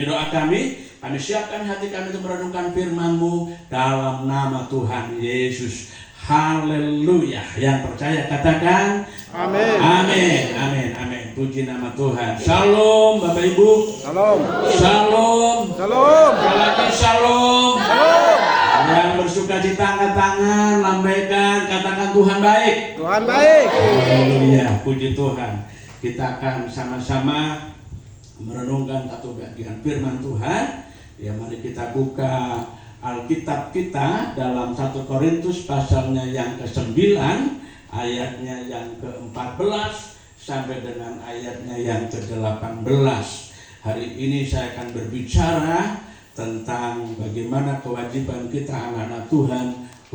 Doa kami siapkan hati kami untuk merenungkan firman-Mu dalam nama Tuhan Yesus. Haleluya. Yang percaya katakan Amin. Amin. Amin. Amin. Puji nama Tuhan. Shalom Bapak Ibu. Shalom. Shalom. Shalom. Lagi shalom. Shalom. Yang bersuka cita angkat tangan, lambaikan, katakan Tuhan baik. Tuhan baik. Haleluya. Puji Tuhan. Kita akan sama-sama merenungkan satu bagian firman Tuhan. Ya, mari kita buka Alkitab kita dalam 1 Korintus pasalnya yang ke-9, ayatnya yang ke-14 sampai dengan ayatnya yang ke-18. Hari ini saya akan berbicara tentang bagaimana kewajiban kita anak-anak Tuhan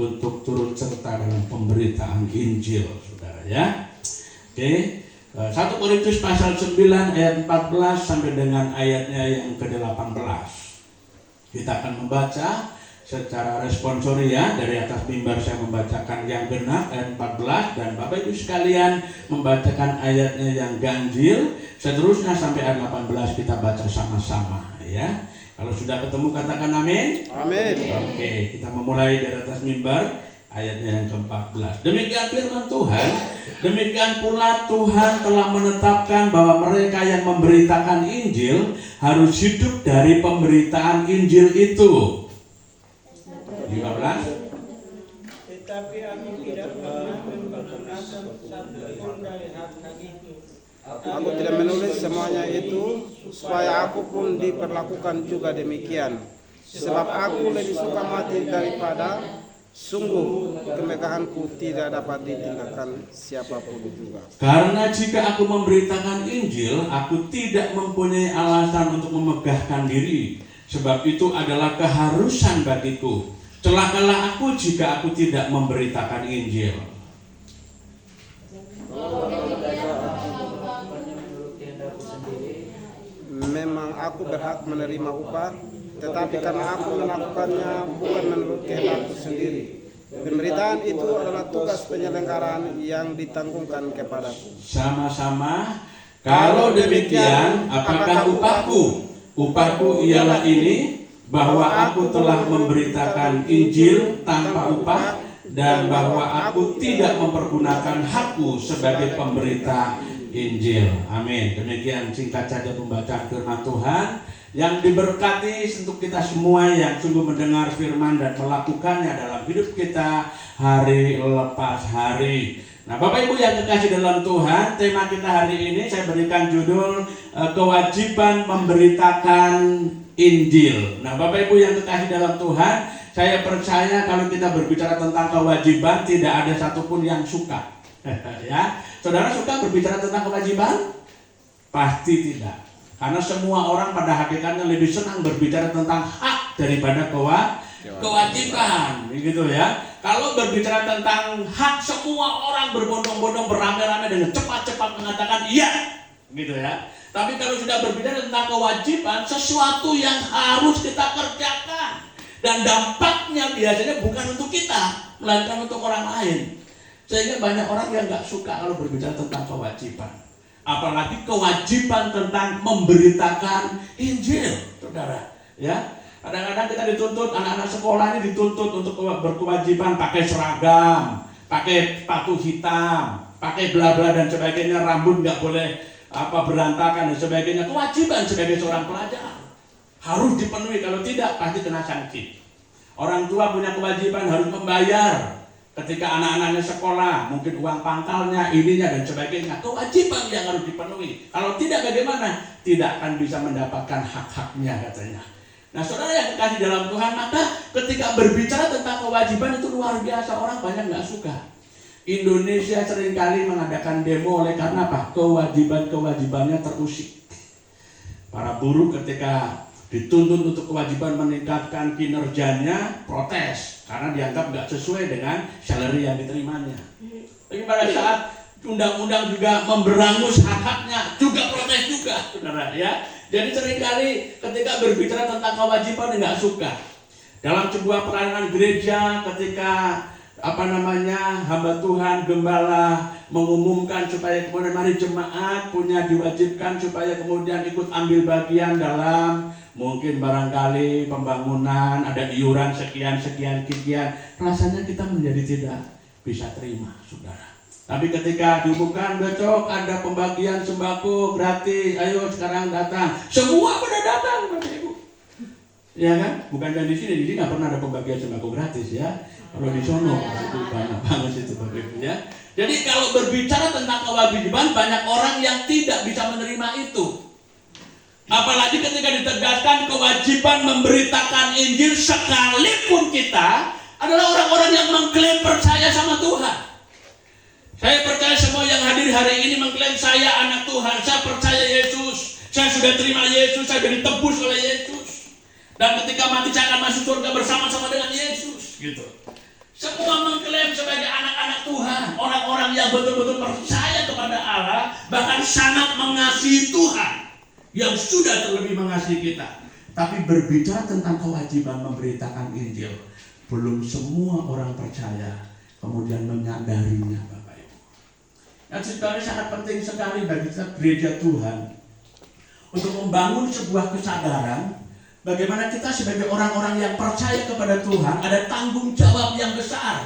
untuk turut serta dalam pemberitaan Injil, saudara ya. Oke. 1 Korintus pasal 9 ayat 14 sampai dengan ayatnya yang ke-18. Kita akan membaca secara responsoria. Dari atas mimbar saya membacakan yang genap ayat 14, dan Bapak Ibu sekalian membacakan ayatnya yang ganjil. Seterusnya sampai ayat 18 kita baca sama-sama ya. Kalau sudah ketemu katakan amin. Amin. Oke, kita memulai dari atas mimbar ayatnya yang ke-14. Demikian firman Tuhan. Demikian pula Tuhan telah menetapkan bahwa mereka yang memberitakan Injil harus hidup dari pemberitaan Injil itu. 15. Tetapi aku tidak pernah menggunakan satupun dari hak-hak itu. Aku tidak menulis semuanya itu supaya aku pun diperlakukan juga demikian. Sebab aku lebih suka mati daripada sungguh kemegahanku tidak dapat ditinggalkan siapapun juga. Karena jika aku memberitakan Injil, aku tidak mempunyai alasan untuk memegahkan diri. Sebab itu adalah keharusan bagiku. Celakalah aku jika aku tidak memberitakan Injil. Memang aku berhak menerima upah, tetapi karena aku melakukannya bukan menurut kehendakku sendiri. Pemberitaan itu adalah tugas penyelenggaraan yang ditanggungkan kepadaku. Sama-sama. Kalau demikian, apakah upahku? Upahku ialah ini, bahwa aku telah memberitakan Injil tanpa upah, dan bahwa aku tidak mempergunakan hakku sebagai pemberita Injil. Amin. Demikian singkat saja pembacaan firman Tuhan yang diberkati untuk kita semua yang sungguh mendengar firman dan melakukannya dalam hidup kita hari lepas hari. Nah, Bapak Ibu yang kekasih dalam Tuhan, tema kita hari ini saya berikan judul kewajiban memberitakan Injil. Nah, Bapak Ibu yang kekasih dalam Tuhan, saya percaya kalau kita berbicara tentang kewajiban tidak ada satupun yang suka. Ya, saudara suka berbicara tentang kewajiban? Pasti tidak. Karena semua orang pada hakikatnya lebih senang berbicara tentang hak daripada kewajiban, gitu ya. Kalau berbicara tentang hak, semua orang berbondong-bondong beramai-ramai dengan cepat-cepat mengatakan iya, gitu ya. Tapi kalau sudah berbicara tentang kewajiban, sesuatu yang harus kita kerjakan dan dampaknya biasanya bukan untuk kita, melainkan untuk orang lain. Sehingga banyak orang yang nggak suka kalau berbicara tentang kewajiban. Apalagi kewajiban tentang memberitakan Injil, saudara. Ya, kadang-kadang kita dituntut, anak-anak sekolah ini dituntut untuk berkewajiban pakai seragam, pakai sepatu hitam, pakai bla bla dan sebagainya, rambut nggak boleh berantakan dan sebagainya. Kewajiban sebagai seorang pelajar harus dipenuhi, kalau tidak pasti kena sanksi. Orang tua punya kewajiban harus membayar ketika anak-anaknya sekolah, mungkin uang pangkalnya, ininya dan sebagainya. Kewajiban yang harus dipenuhi. Kalau tidak bagaimana? Tidak akan bisa mendapatkan hak-haknya katanya. Nah, saudara yang dikasih dalam Tuhan, maka ketika berbicara tentang kewajiban itu luar biasa, orang banyak nggak suka. Indonesia seringkali mengadakan demo oleh karena apa? Kewajiban-kewajibannya terusik. Para buruh ketika dituntut untuk kewajiban meningkatkan kinerjanya, protes karena dianggap nggak sesuai dengan salary yang diterimanya. Tapi pada saat undang-undang juga memberangus hak-haknya, juga protes juga, saudara ya. Jadi seringkali ketika berbicara tentang kewajiban nggak suka. Dalam sebuah pelayanan gereja, ketika hamba Tuhan, gembala mengumumkan supaya kemudian mari jemaat punya diwajibkan supaya kemudian ikut ambil bagian dalam mungkin barangkali pembangunan, ada iuran sekian, rasanya kita menjadi tidak bisa terima, saudara. Tapi ketika diumumkan besok ada pembagian sembako gratis, ayo sekarang datang, semua pada datang, Bapak Ibu. Ya kan? Bukan yang di sini nggak pernah ada pembagian sembako gratis ya. Kalau di sono itu banyak banget itu Bapak Ibu ya. Jadi kalau berbicara tentang kewajiban, banyak orang yang tidak bisa menerima itu. Apalagi ketika ditegaskan kewajiban memberitakan Injil, sekalipun kita adalah orang-orang yang mengklaim percaya sama Tuhan. Saya percaya semua yang hadir hari ini mengklaim saya anak Tuhan, saya percaya Yesus, saya sudah terima Yesus, saya sudah ditebus oleh Yesus. Dan ketika mati saya akan masuk surga bersama-sama dengan Yesus, gitu. Semua mengklaim sebagai anak-anak Tuhan, orang-orang yang betul-betul percaya kepada Allah, bahkan sangat mengasihi Tuhan yang sudah terlebih mengasihi kita. Tapi berbicara tentang kewajiban memberitakan Injil, belum semua orang percaya kemudian menyadarinya, Bapak Ibu. Dan sekali sangat penting sekali bagi kita gereja Tuhan untuk membangun sebuah kesadaran bagaimana kita sebagai orang-orang yang percaya kepada Tuhan ada tanggung jawab yang besar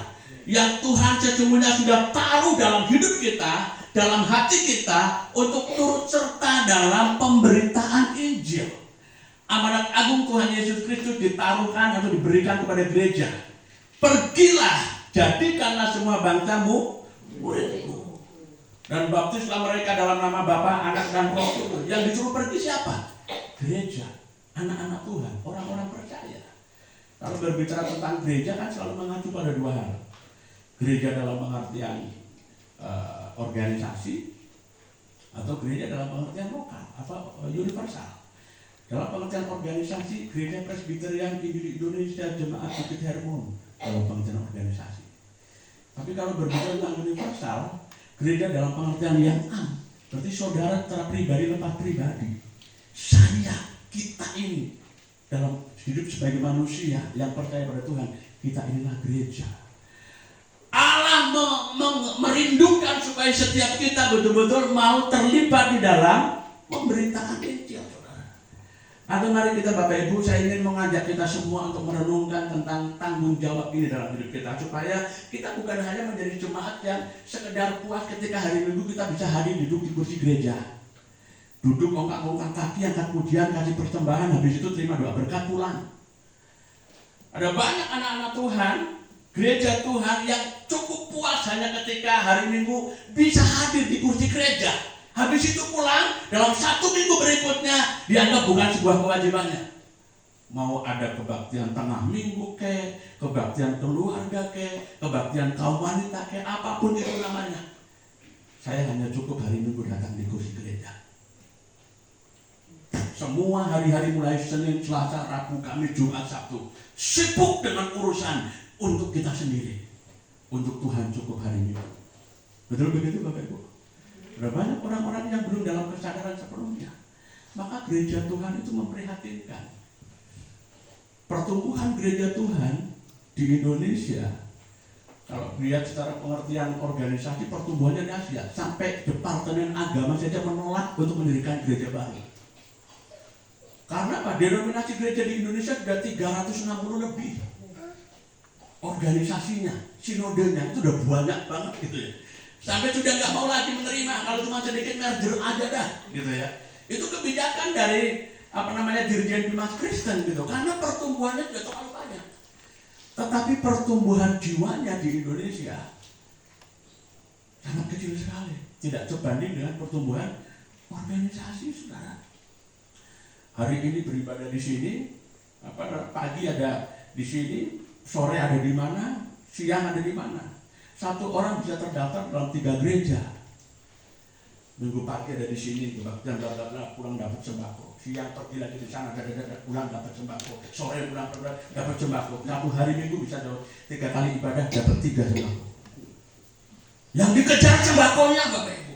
yang Tuhan sesungguhnya sudah taruh dalam hidup kita, dalam hati kita untuk turut serta dalam pemberitaan Injil. Amanat agung Tuhan Yesus Kristus ditaruhkan atau diberikan kepada gereja. Pergilah, jadikanlah semua bangsamu muridku. Dan baptislah mereka dalam nama Bapa, Anak, dan Roh Kudus. Yang disuruh pergi siapa? Gereja, anak-anak Tuhan, orang-orang percaya. Kalau berbicara tentang gereja kan selalu mengacu pada dua hal. Gereja dalam pengertian organisasi atau gereja dalam pengertian lokal atau universal. Dalam pengertian organisasi, gereja Presbyterian Indonesia Jemaat Bukit Hermon dalam pengertian organisasi. Tapi kalau berbicara tentang universal, gereja dalam pengertian yang am, berarti saudara secara pribadi lepas pribadi. Kita ini dalam hidup sebagai manusia yang percaya pada Tuhan, kita inilah gereja. Allah merindukan supaya setiap kita betul-betul mau terlibat di dalam memberitakan Injil, saudara. Atau mari kita Bapak Ibu, saya ingin mengajak kita semua untuk merenungkan tentang tanggung jawab ini dalam hidup kita, supaya kita bukan hanya menjadi jemaat yang sekedar puas ketika hari Minggu kita bisa hadir duduk di kursi gereja, duduk ongkak-ongkak kaki, angkat pujian, kasih persembahan, habis itu terima doa berkat pulang. Ada banyak anak-anak Tuhan, gereja Tuhan yang cukup puas hanya ketika hari Minggu bisa hadir di kursi gereja. Habis itu pulang, dalam 1 minggu berikutnya dianggap bukan sebuah kewajibannya. Mau ada kebaktian tengah minggu kebaktian keluarga kebaktian kaum wanita apapun itu namanya. Saya hanya cukup hari Minggu datang di kursi gereja. Semua hari-hari mulai Senin, Selasa, Rabu, Kamis, Jumat, Sabtu sibuk dengan urusan untuk kita sendiri. Untuk Tuhan cukup hari Minggu. Betul begitu Bapak Ibu? Ada banyak orang-orang yang belum dalam kesadaran sepenuhnya. Maka gereja Tuhan itu memprihatinkan. Pertumbuhan gereja Tuhan di Indonesia, kalau lihat secara pengertian organisasi, pertumbuhannya dahsyat. Sampai Departemen Agama saja menolak untuk mendirikan gereja baru. Karena apa? Denominasi gereja di Indonesia sudah 360 lebih. Organisasinya, sinodenya itu udah banyak banget gitu ya. Sampai sudah nggak mau lagi menerima kalau cuma sedikit merger aja dah, gitu ya. Itu kebijakan dari Dirjen Bimas Kristen gitu, karena pertumbuhannya sudah terlalu banyak. Tetapi pertumbuhan jiwanya di Indonesia sangat kecil sekali, tidak sebanding dengan pertumbuhan organisasi, saudara. Hari ini beribadah di sini, pagi ada di sini, sore ada di mana, siang ada di mana. Satu orang bisa terdaftar dalam 3 gereja. Minggu pagi ada di sini, kebaktian pulang dapat sembako. Siang pergi lagi di sana, pulang dapat sembako. Sore pulang dapat sembako. Satu hari Minggu bisa 3 kali ibadah dapat 3 sembako. Yang dikejar sembakonya, Bapak Ibu.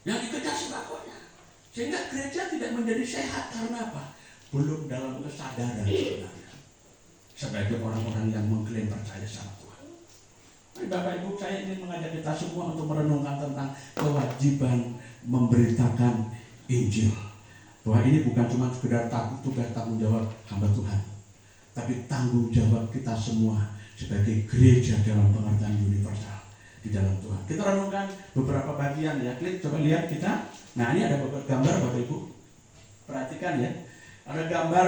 Yang dikejar sembakonya. Sehingga gereja tidak menjadi sehat karena apa? Belum dalam kesadaran sebenarnya. sebagai orang-orang yang mengklaim percaya sama Tuhan. Nah, Bapak Ibu, saya ingin mengajak kita semua untuk merenungkan tentang kewajiban memberitakan Injil. Bahwa ini bukan cuma sekedar tugas tanggung jawab hamba Tuhan, tapi tanggung jawab kita semua sebagai gereja dalam pengertian universal di dalam Tuhan. Kita renungkan beberapa bagian ya. Klik, coba lihat kita. Nah, ini ada beberapa gambar Bapak Ibu. Perhatikan ya. Ada gambar,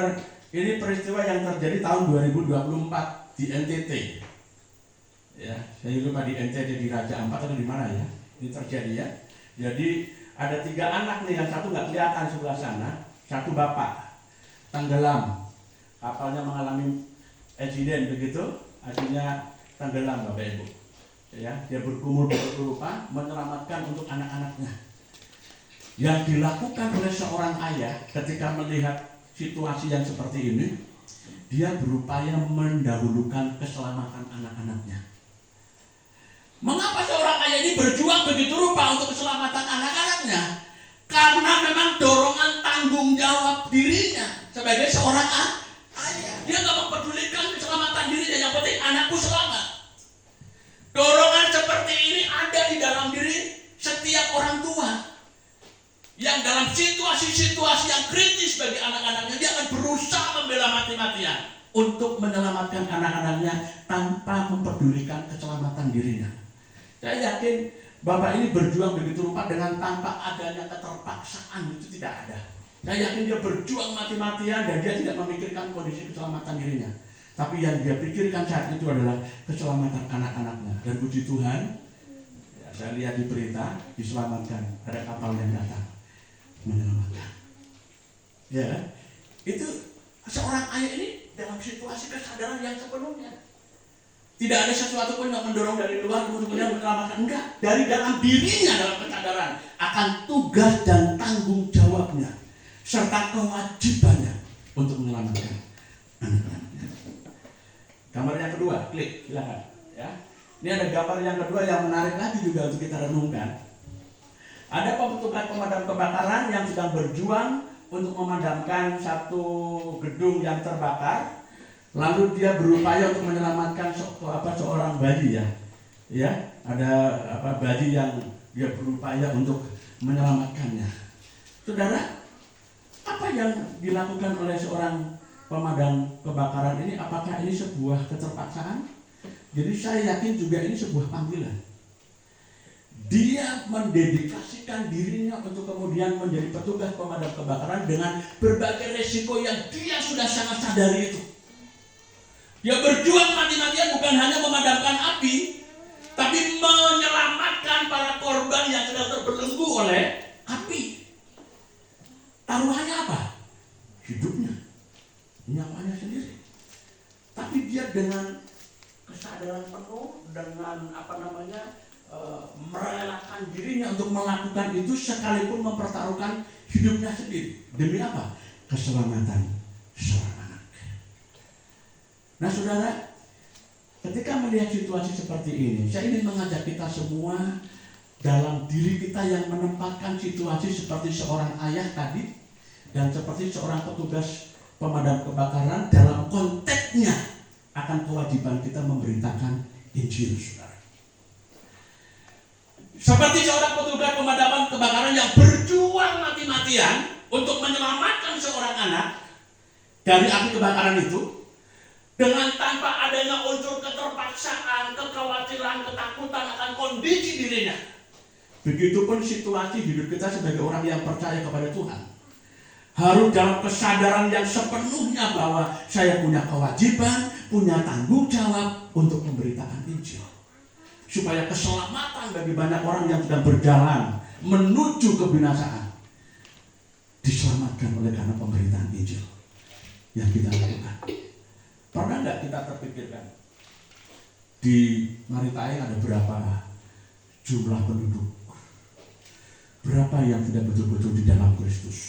ini peristiwa yang terjadi tahun 2024 di NTT. Ya, saya lupa di NTT di Raja Ampat atau di mana ya. Ini terjadi ya. Jadi ada 3 anak nih, yang satu nggak kelihatan sebelah sana, satu bapak tenggelam, kapalnya mengalami insiden begitu, akhirnya tenggelam Bapak Ibu. Ya, dia bergumul rupa menyelamatkan untuk anak-anaknya. Yang dilakukan oleh seorang ayah ketika melihat situasi yang seperti ini, dia berupaya mendahulukan keselamatan anak-anaknya. Mengapa seorang ayah ini berjuang begitu rupa untuk keselamatan anak-anaknya? Karena memang dorongan tanggung jawab dirinya sebagai seorang ayah. Dia nggak mempedulikan keselamatan dirinya, yang penting anakku selamat. Dorongan seperti ini ada di dalam diri setiap orang tua yang dalam situasi-situasi yang kritis bagi anak-anaknya, dia akan berusaha membela mati-matian untuk menyelamatkan anak-anaknya tanpa mempedulikan keselamatan dirinya. Saya yakin Bapak ini berjuang begitu rupa dengan tanpa adanya keterpaksaan, itu tidak ada. Saya yakin dia berjuang mati-matian dan dia tidak memikirkan kondisi keselamatan dirinya. Tapi yang dia pikirkan saat itu adalah keselamatan anak-anaknya. Dan puji Tuhan, ya, saya lihat di berita, diselamatkan. Ada kapal yang datang menyelamatkan. Ya, itu seorang ayah ini dalam situasi kesadaran yang sepenuhnya. Tidak ada sesuatu pun yang mendorong dari luar kemudian menyelamatkan. Enggak, dari dalam dirinya dalam kesadaran akan tugas dan tanggung jawabnya serta kewajibannya untuk menyelamatkan anak-anaknya. Gambar yang kedua, klik, silakan. Ya, ini ada gambar yang kedua yang menarik lagi juga untuk kita renungkan. Ada petugas pemadam kebakaran yang sedang berjuang untuk memadamkan satu gedung yang terbakar. Lalu dia berupaya untuk menyelamatkan seorang bayi ya. Ya, ada bayi yang dia berupaya untuk menyelamatkannya. Saudara, apa yang dilakukan oleh seorang pemadam kebakaran ini, apakah ini sebuah keterpaksaan? Jadi saya yakin juga ini sebuah panggilan. Dia mendedikasikan dirinya untuk kemudian menjadi petugas pemadam kebakaran dengan berbagai resiko yang dia sudah sangat sadari itu. Dia berjuang mati-matian bukan hanya memadamkan api, tapi menyelamatkan para korban yang sedang terbelenggu oleh api. Taruhannya apa? Hidupnya, nyawanya sendiri. Tapi dia dengan kesadaran penuh, dengan merelakan dirinya untuk melakukan itu sekalipun mempertaruhkan hidupnya sendiri. Demi apa? Keselamatan seorang anak. Nah saudara, ketika melihat situasi seperti ini, saya ingin mengajak kita semua dalam diri kita yang menempatkan situasi seperti seorang ayah tadi dan seperti seorang petugas pemadam kebakaran dalam konteksnya akan kewajiban kita memberitakan Injil, saudara. Seperti seorang petugas pemadaman kebakaran yang berjuang mati-matian untuk menyelamatkan seorang anak dari api kebakaran itu, dengan tanpa adanya unsur keterpaksaan, kekhawatiran, ketakutan akan kondisi dirinya. Begitupun situasi hidup kita sebagai orang yang percaya kepada Tuhan. Harus dalam kesadaran yang sepenuhnya bahwa saya punya kewajiban, punya tanggung jawab untuk memberitakan Injil. Supaya keselamatan bagi banyak orang yang sedang berjalan menuju kebinasaan diselamatkan oleh karena pemberitaan Injil yang kita lakukan. Pernah nggak kita terpikirkan di Maritain ada berapa jumlah penduduk? Berapa yang tidak betul-betul di dalam Kristus?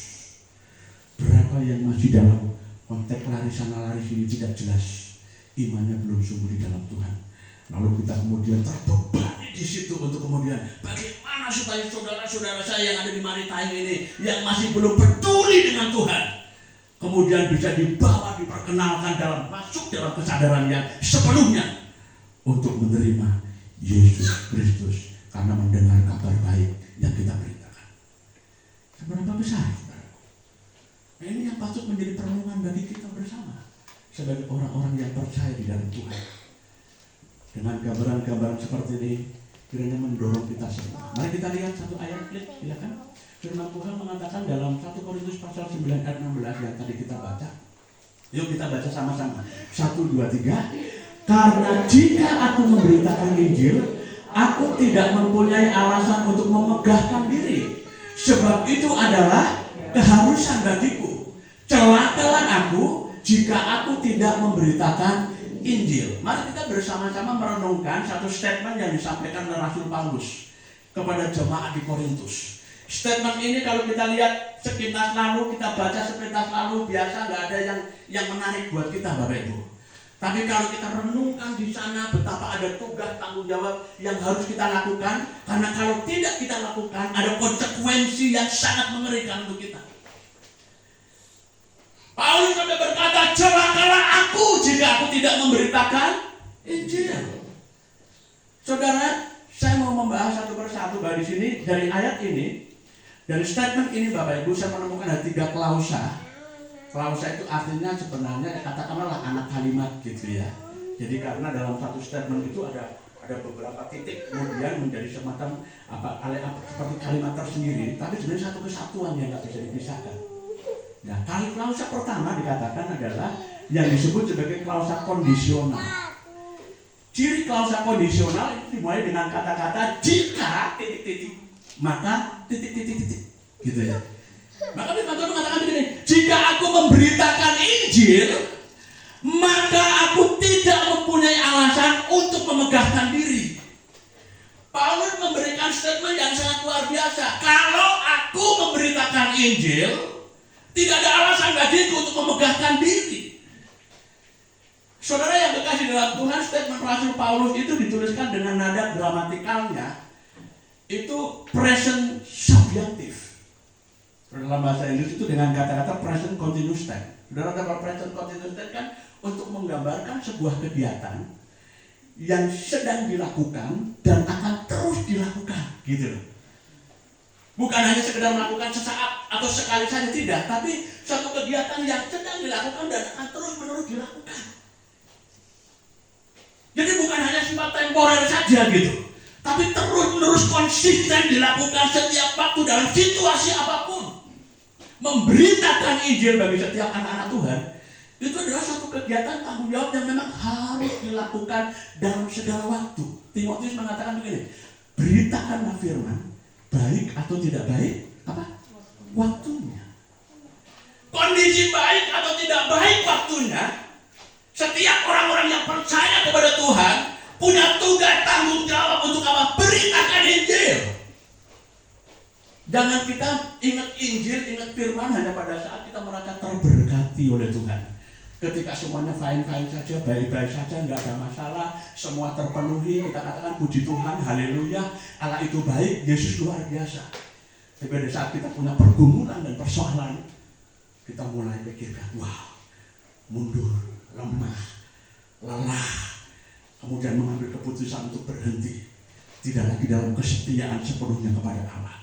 Berapa yang masih dalam konteks lari sana lari sini tidak jelas, imannya belum sungguh di dalam Tuhan. Lalu kita kemudian terbebani di situ untuk kemudian bagaimana supaya saudara-saudara saya yang ada di Maritain ini yang masih belum peduli dengan Tuhan kemudian bisa dibawa, diperkenalkan masuk dalam kesadaran yang sepenuhnya untuk menerima Yesus Kristus karena mendengar kabar baik yang kita beritakan. Seberapa besar, saudaraku? Nah, ini yang patut menjadi perenungan bagi kita bersama sebagai orang-orang yang percaya di dalam Tuhan. Dengan gambaran-gambaran seperti ini kiranya mendorong kita semua. Mari kita lihat satu ayat, silakan. Firman Tuhan mengatakan dalam 1 Korintus pasal 9 ayat 16 yang tadi kita baca. Yuk kita baca sama-sama. 1, 2, 3. Karena jika aku memberitakan Injil, aku tidak mempunyai alasan untuk memegahkan diri. Sebab itu adalah keharusan bagiku. Celakalah aku jika aku tidak memberitakan Injil. Mari kita bersama-sama merenungkan satu statement yang disampaikan oleh Rasul Paulus kepada jemaat di Korintus. Statement ini kalau kita lihat sekilas lalu, kita baca sekilas lalu, biasa nggak ada yang menarik buat kita, Bapak Ibu. Tapi kalau kita renungkan di sana betapa ada tugas tanggung jawab yang harus kita lakukan, karena kalau tidak kita lakukan ada konsekuensi yang sangat mengerikan untuk kita. Paulus sampai berkata, celakalah aku jika aku tidak memberitakan Injil. Saudara, saya mau membahas satu persatu di sini dari ayat ini, dari statement ini Bapak Ibu, saya menemukan ada 3 klausa. Klausa itu artinya sebenarnya katakanlah anak kalimat gitu ya. Jadi karena dalam satu statement itu ada beberapa titik kemudian menjadi semacam seperti kalimat tersendiri, tapi sebenarnya satu kesatuan yang nggak bisa dipisahkan. Nah, klausa pertama dikatakan adalah yang disebut sebagai klausa kondisional. Ciri klausa kondisional itu dimulai dengan kata-kata jika titik-titik, maka titik-titik-titik, gitu ya. Maka Firman Tuhan mengatakan begini, jika aku memberitakan Injil, maka aku tidak mempunyai alasan untuk memegahkan diri. Paulus memberikan statement yang sangat luar biasa. Kalau aku memberitakan Injil, tidak ada alasan bagiku untuk memegahkan diri. Saudara yang kekasih dalam Tuhan, statement Rasul Paulus itu dituliskan dengan nada gramatikalnya itu present subjunctive. Dalam bahasa Inggris itu dengan kata-kata present continuous tense. Saudara tahu present continuous tense kan untuk menggambarkan sebuah kegiatan yang sedang dilakukan dan akan terus dilakukan, gitu loh. Bukan hanya sekedar melakukan sesaat atau sekali saja, tidak, tapi suatu kegiatan yang sedang dilakukan dan akan terus-menerus dilakukan. Jadi bukan hanya sifat temporer saja gitu, tapi terus-menerus konsisten dilakukan setiap waktu dalam situasi apapun. Memberitakan Injil bagi setiap anak-anak Tuhan itu adalah suatu kegiatan tanggung jawab yang memang harus dilakukan dalam segala waktu. Timotius mengatakan begini, beritakanlah firman, baik atau tidak baik, waktunya. Kondisi baik atau tidak baik waktunya, setiap orang-orang yang percaya kepada Tuhan punya tugas tanggung jawab untuk beritakan Injil. Jangan kita ingat Injil, ingat firman hanya pada saat kita merasa terberkati oleh Tuhan. Ketika semuanya fine-fine saja, baik-baik saja, nggak ada masalah, semua terpenuhi, kita katakan puji Tuhan, haleluya, Allah itu baik, Yesus luar biasa. Tapi pada saat kita punya pergumulan dan persoalan, kita mulai pikirkan, wah, mundur, lemah, lelah, kemudian mengambil keputusan untuk berhenti, tidak lagi dalam kesetiaan sepenuhnya kepada Allah.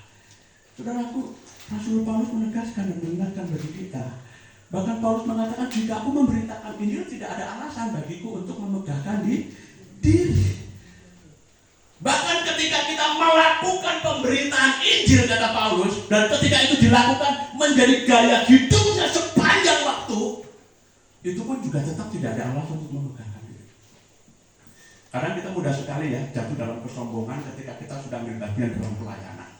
Saudaraku, Rasul Paulus menegaskan dan mengingatkan bagi kita. Bahkan Paulus mengatakan, jika aku memberitakan Injil, tidak ada alasan bagiku untuk memegahkan diri. Bahkan ketika kita melakukan pemberitaan Injil, kata Paulus, dan ketika itu dilakukan menjadi gaya hidupnya sepanjang waktu, itu pun juga tetap tidak ada alasan untuk memegahkan diri. Karena kita mudah sekali ya jatuh dalam kesombongan ketika kita sudah ambil bagian dalam pelayanan.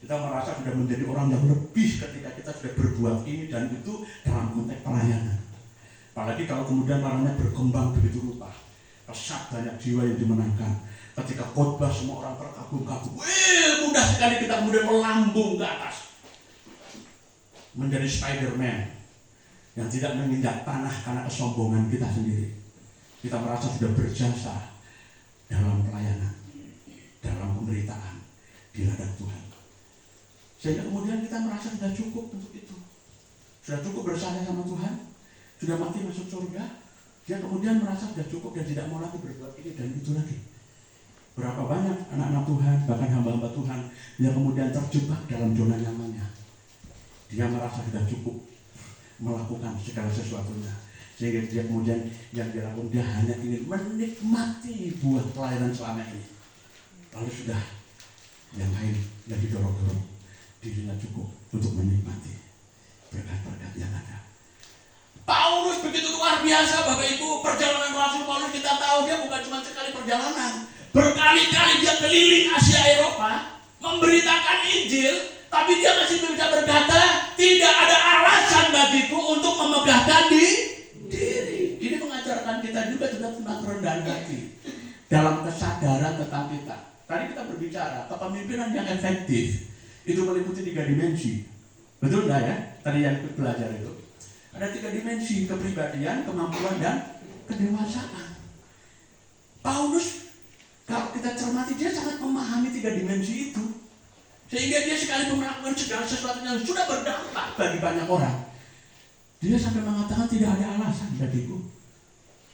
Kita merasa sudah menjadi orang yang lebih ketika kita sudah berbuat ini dan itu dalam konteks pelayanan. Apalagi kalau kemudian pelayanannya berkembang begitu rupa, pesat banyak jiwa yang dimenangkan. Ketika khotbah semua orang terkagum-kagum, mudah sekali kita kemudian melambung ke atas, menjadi Spider-Man yang tidak menginjak tanah karena kesombongan kita sendiri. Kita merasa sudah berjasa dalam pelayanan, dalam pemberitaan di ladang Tuhan. Sehingga kemudian kita merasa sudah cukup untuk itu. sudah cukup bersalah sama Tuhan, sudah mati masuk surga, dia kemudian merasa sudah cukup dan tidak mau lagi berbuat ini dan itu lagi. Berapa banyak anak-anak Tuhan, bahkan hamba-hamba Tuhan yang kemudian terjebak dalam zona nyamannya. Dia merasa sudah cukup melakukan segala sesuatunya, sehingga dia kemudian yang dia lakukan, dia hanya ingin menikmati buah pelayanan selama ini. Lalu sudah yang lain yang didorong-dorong, dirinya cukup untuk menikmati berkat-berkat yang ada. Paulus begitu luar biasa, Bapak Ibu. Perjalanan Rasul Paulus kita tahu dia bukan cuma sekali perjalanan, berkali-kali dia keliling Asia Eropa memberitakan Injil. Tapi dia masih bisa berkata, tidak ada alasan bagiku untuk memegahkan diri. Ini mengajarkan kita juga tentang kerendahan hati dalam kesadaran tentang kita. Tadi kita berbicara kepemimpinan yang efektif itu meliputi 3 dimensi. Betul enggak ya? Tadi yang kita belajar itu ada 3 dimensi: kepribadian, kemampuan, dan kedewasaan. Paulus kalau kita cermati, dia sangat memahami 3 dimensi itu, sehingga dia sekali melakukan segala sesuatu yang sudah berdampak bagi banyak orang. Dia sampai mengatakan tidak ada alasan bagiku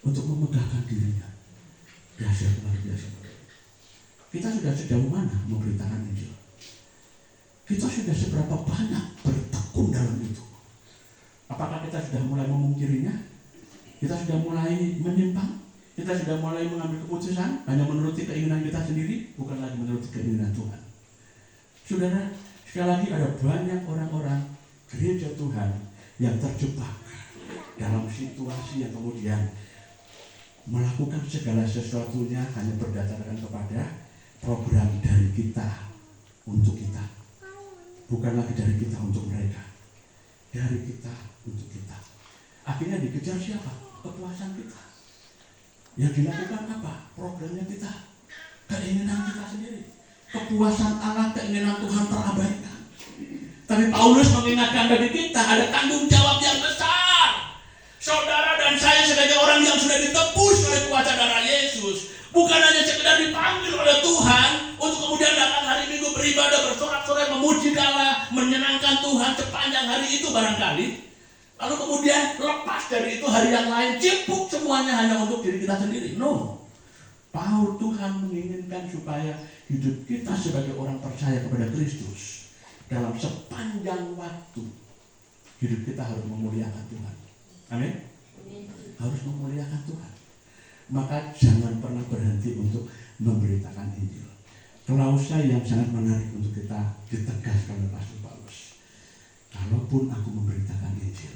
untuk memegahkan dirinya. Dahsyat luar biasa. Kita sudah sejauh mana memberitakan Injil? Kita sudah seberapa banyak bertekun dalam itu? Apakah kita sudah mulai memungkirinya? Kita sudah mulai menyimpang? Kita sudah mulai mengambil keputusan hanya menuruti keinginan kita sendiri, bukan lagi menuruti keinginan Tuhan. Saudara, sekali lagi ada banyak orang-orang gereja Tuhan yang terjebak dalam situasi yang kemudian melakukan segala sesuatunya hanya berdasarkan kepada program dari kita untuk kita. Bukan lagi dari kita untuk mereka, dari kita untuk kita. Akhirnya dikejar siapa? Kepuasan kita. Yang dilakukan apa? Programnya kita, keinginan kita sendiri. Kepuasan Allah, keinginan Tuhan terabaikan. Tapi Paulus mengingatkan bagi kita ada tanggung jawab yang besar. Saudara dan saya sebagai orang yang sudah ditebus oleh kuasa darah Yesus, bukan hanya sekedar dipanggil oleh Tuhan untuk kemudian datang hari Minggu beribadah, bersorak-sorai, memuji Allah, menyenangkan Tuhan sepanjang hari itu barangkali. Lalu kemudian lepas dari itu hari yang lain, cipuk semuanya hanya untuk diri kita sendiri. No. Paul Tuhan menginginkan supaya hidup kita sebagai orang percaya kepada Kristus dalam sepanjang waktu hidup kita harus memuliakan Tuhan. Amin. Harus memuliakan Tuhan. Maka jangan pernah berhenti untuk memberitakan Injil. Klausa yang sangat menarik untuk kita ditegaskan oleh Rasul Paulus. Kalaupun aku memberitakan Injil,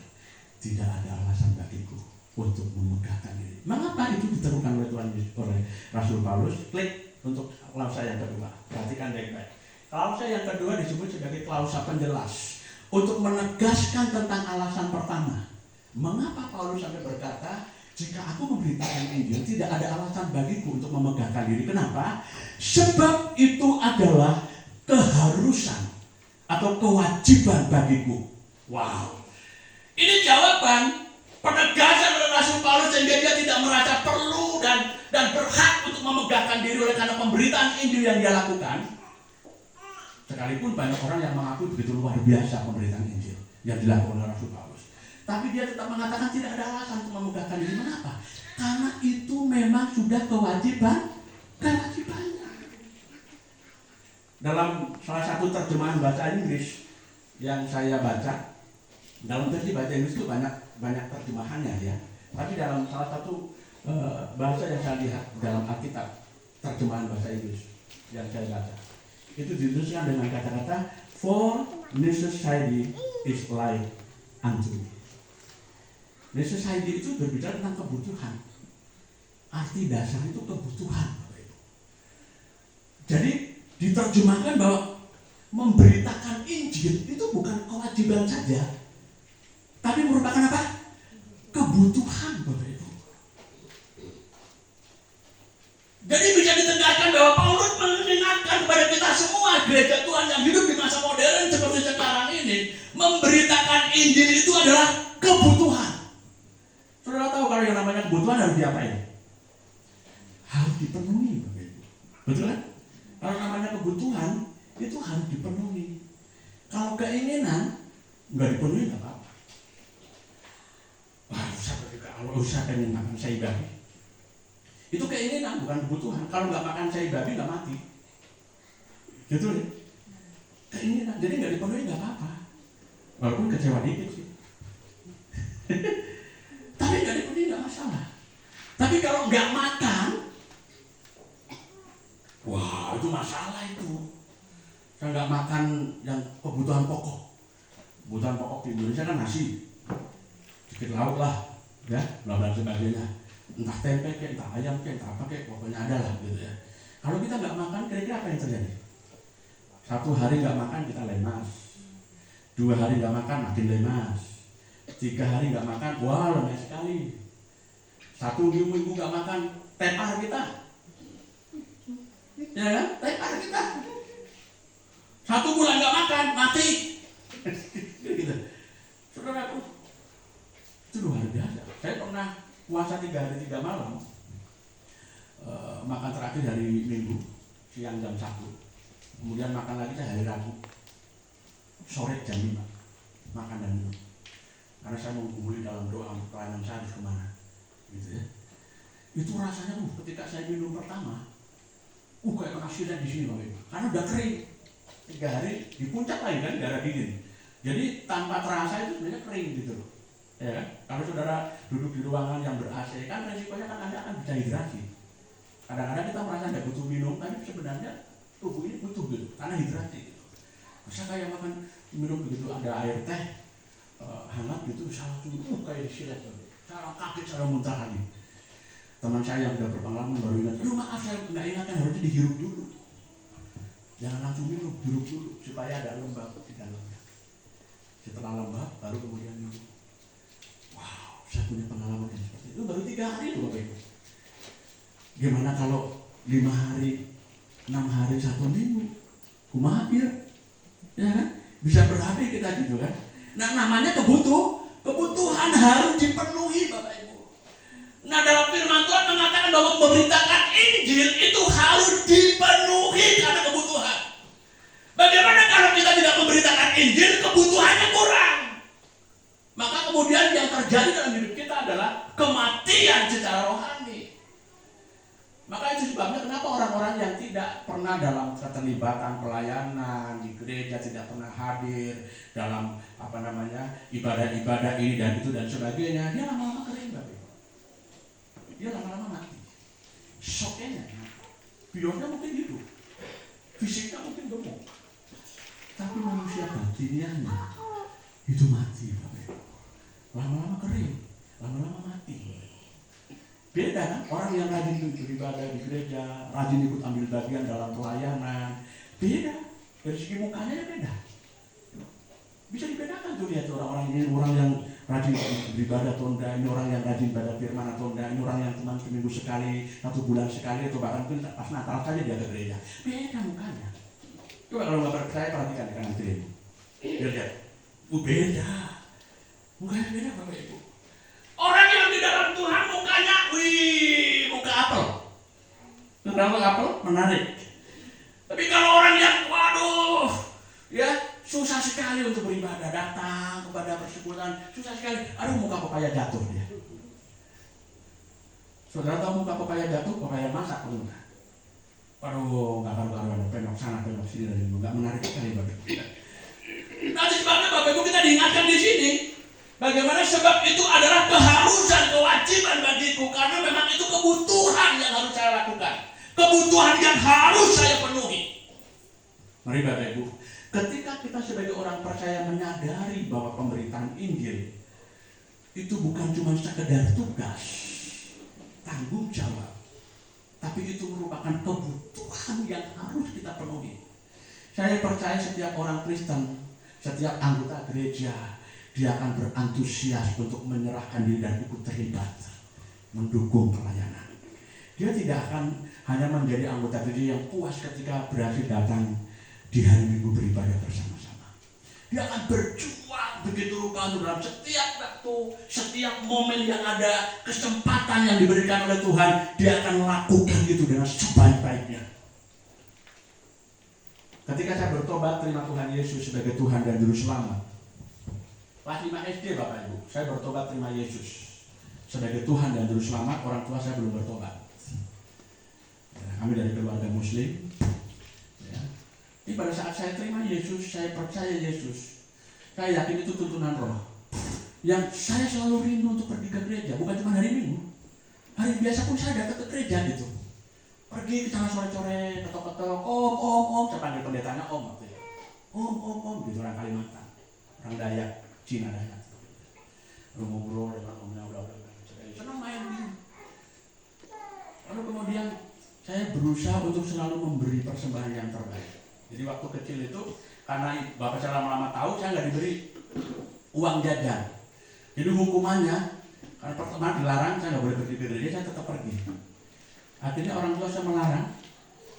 tidak ada alasan bagiku untuk memegahkan diri. Mengapa itu diterukan oleh Tuhan oleh Rasul Paulus? Klik untuk klausa yang kedua. Perhatikan baik-baik. Klausa yang kedua disebut sebagai klausa penjelas untuk menegaskan tentang alasan pertama. Mengapa Paulus sampai berkata, jika aku memberitakan Injil, tidak ada alasan bagiku untuk memegahkan diri. Kenapa? Sebab itu adalah keharusan atau kewajiban bagiku. Wow. Ini jawaban penegasan oleh Rasul Paulus sehingga dia tidak merasa perlu dan berhak untuk memegahkan diri oleh karena pemberitaan Injil yang dia lakukan. Sekalipun banyak orang yang mengaku begitu luar biasa pemberitaan Injil yang dilakukan oleh Rasul Paulus, tapi dia tetap mengatakan tidak ada alasan untuk memegahkan diri. Mengapa? Karena itu memang sudah kewajibannya. Dalam salah satu terjemahan bahasa Inggris yang saya baca, dalam versi bahasa Inggris itu banyak terjemahannya ya. Tapi dalam salah satu bahasa yang saya lihat dalam Alkitab, terjemahan bahasa Inggris yang saya baca, itu dituliskan dengan kata-kata for necessity is like unto me. Necessity itu berbicara tentang kebutuhan. Arti dasar itu kebutuhan. Jadi diterjemahkan bahwa memberitakan Injil itu bukan kewajiban saja, tapi merupakan apa? Kebutuhan, Bapak Ibu. Jadi bisa ditegaskan bahwa Paulus mengingatkan kepada kita semua gereja Tuhan yang hidup di masa modern seperti sekarang ini, memberitakan Injil itu adalah kebutuhan. Saudara tahu kalau yang namanya kebutuhan harus diapain? Harus dipenuhi, Bapak Ibu. Betul kan? Kalau namanya kebutuhan itu harus dipenuhi. Kalau keinginan nggak dipenuhi nggak apa-apa. Kalau saya pengen makan sei babi, itu keinginan bukan kebutuhan. Kalau nggak makan sei babi nggak mati, gitu ya. Keinginan, jadi nggak dipenuhi nggak apa-apa, walaupun kecewa dikit sih. Tapi nggak dipenuhi nggak masalah. Tapi kalau nggak makan, wah itu masalah itu. Saya nggak makan yang kebutuhan pokok. Kebutuhan pokok di Indonesia kan nasi, sedikit lauk lah, ya, dan sebagainya. Entah tempe, entah ayam, entah apa, pokoknya ada lah gitu ya. Kalau kita nggak makan, kira-kira apa yang terjadi? 1 hari nggak makan kita lemas, 2 hari nggak makan makin lemas, 3 hari nggak makan, wah lemas sekali. 1 minggu nggak makan, tepar kita, ya kan? Tepar kita. 1 bulan nggak makan, mati. Gitu. Saudaraku, itu luar biasa. Saya pernah puasa 3 hari 3 malam, makan terakhir hari Minggu siang jam 1, kemudian makan lagi hari Rabu sore jam 5, makan dan minum. Karena saya menghubungi dalam doa pelayanan saya harus kemana, gitu ya. Itu rasanya ketika saya minum pertama, kayak kena silet di sini Bapak Ibu, karena udah kering. 3 hari di puncak lagi kan, darah dingin. Jadi tanpa terasa itu sebenarnya kering gitu loh. Ya kan? Kalau saudara duduk di ruangan yang ber-AC kan resikonya kan Anda akan bisa hidrasi. Kadang-kadang kita merasa tidak butuh minum, tapi sebenarnya tubuh ini butuh gitu, karena hidrasi gitu. Masa kayak makan minum begitu ada air teh hangat gitu, salah tubuh kayak disilet, salah kaget, salah muntah lagi. Teman saya yang sudah berpengalaman baru ingat, maaf saya nggak ingat kan harusnya dihirup dulu. Jangan langsung minum, hirup dulu supaya ada lembab di dalamnya. Setelah lembab baru kemudian minum. Wow, saya punya pengalaman yang seperti itu baru 3 hari loh Bapak Ibu. Gimana kalau 5 hari, 6 hari, 1 minggu? Kumaha ya? Ya kan? Bisa berhari kita gitu kan? Nah namanya kebutuhan harus dipenuhi Bapak Ibu. Nah dalam firman Tuhan mengatakan bahwa memberitakan Injil itu harus dipenuhi karena kebutuhan. Bagaimana kalau kita tidak memberitakan Injil, kebutuhannya kurang? Maka kemudian yang terjadi dalam hidup kita adalah kematian secara rohani. Maka itu sebabnya kenapa orang-orang yang tidak pernah dalam keterlibatan pelayanan di gereja, tidak pernah hadir dalam ibadah-ibadah ini dan itu dan sebagainya, dia lama-lama kering Bapak. Dia lama-lama mati. Shocknya, bionnya mungkin hidup, fisiknya mungkin gemuk, tapi manusia batiniannya itu mati Bapak. Lama-lama kering, lama-lama mati. Beda kan? Orang yang rajin beribadah di gereja, rajin ikut ambil bagian dalam pelayanan, beda. Dari segi mukanya beda. Bisa dibedakan tuh lihat orang-orang ini, orang yang rajin beribadah atau enggak, ini orang yang rajin baca firman atau enggak, ini orang yang cuma seminggu sekali, 1 bulan sekali, atau bahkan mungkin pas Natal saja dia ke gereja. Beda mukanya. Coba kalau nggak percaya perhatikan di kanan kiri. Lihat, beda. Mukanya beda Bapak Ibu. Orang yang di dalam Tuhan mukanya, muka apel. Kenapa apel? Menarik. Tapi kalau orang yang, ya susah sekali untuk beribadah, datang kepada persekutuan, susah sekali. Aduh, muka pepaya jatuh dia. Saudara tahu muka pepaya jatuh, pepaya masak pun. Aduh, nggak karu-karuan, penok sana, penok sini, dan itu nggak menarik sekali Bapak. Nah, sebabnya Bapak Ibu kita diingatkan di sini, bagaimana sebab itu adalah keharusan, kewajiban bagiku, karena memang itu kebutuhan yang harus saya lakukan, kebutuhan yang harus saya penuhi. Mari Bapak Ibu, ketika kita sebagai orang percaya menyadari bahwa pemberitaan Injil itu bukan cuma sekedar tugas, tanggung jawab, tapi itu merupakan kebutuhan yang harus kita penuhi. Saya percaya setiap orang Kristen, setiap anggota gereja, dia akan berantusias untuk menyerahkan diri dan ikut terlibat, mendukung pelayanan. Dia tidak akan hanya menjadi anggota gereja yang puas ketika berhasil datang di hari Minggu beribadah bersama-sama. Dia akan berjuang begitu rupa dalam setiap waktu, setiap momen yang ada, kesempatan yang diberikan oleh Tuhan, dia akan melakukan itu dengan sebaik-baiknya. Ketika saya bertobat terima Tuhan Yesus sebagai Tuhan dan Juru Selamat, kelas 5 SD Bapak Ibu, saya bertobat terima Yesus. sebagai Tuhan dan Juru Selamat, orang tua saya belum bertobat. Ya, kami dari keluarga Muslim. Ya. Ini pada saat saya terima Yesus, saya percaya Yesus, saya yakin itu tuntunan Roh. Yang saya selalu rindu untuk pergi ke gereja, bukan cuma hari Minggu, hari biasa pun saya datang ke gereja gitu. Pergi ke sana sore-sore, ketok-ketok, om, saya panggil pendetanya om waktu itu. Om, gitu, orang Kalimantan, orang Dayak, Cina Dayak. Ngobrol dengan omnya, udah senang main gitu. Lalu kemudian saya berusaha untuk selalu memberi persembahan yang terbaik. Jadi waktu kecil itu, karena bapak saya lama-lama tahu, saya nggak diberi uang jajan. Jadi hukumannya, karena pertama dilarang, saya nggak boleh pergi ke gereja, saya tetap pergi. Akhirnya orang tua saya melarang,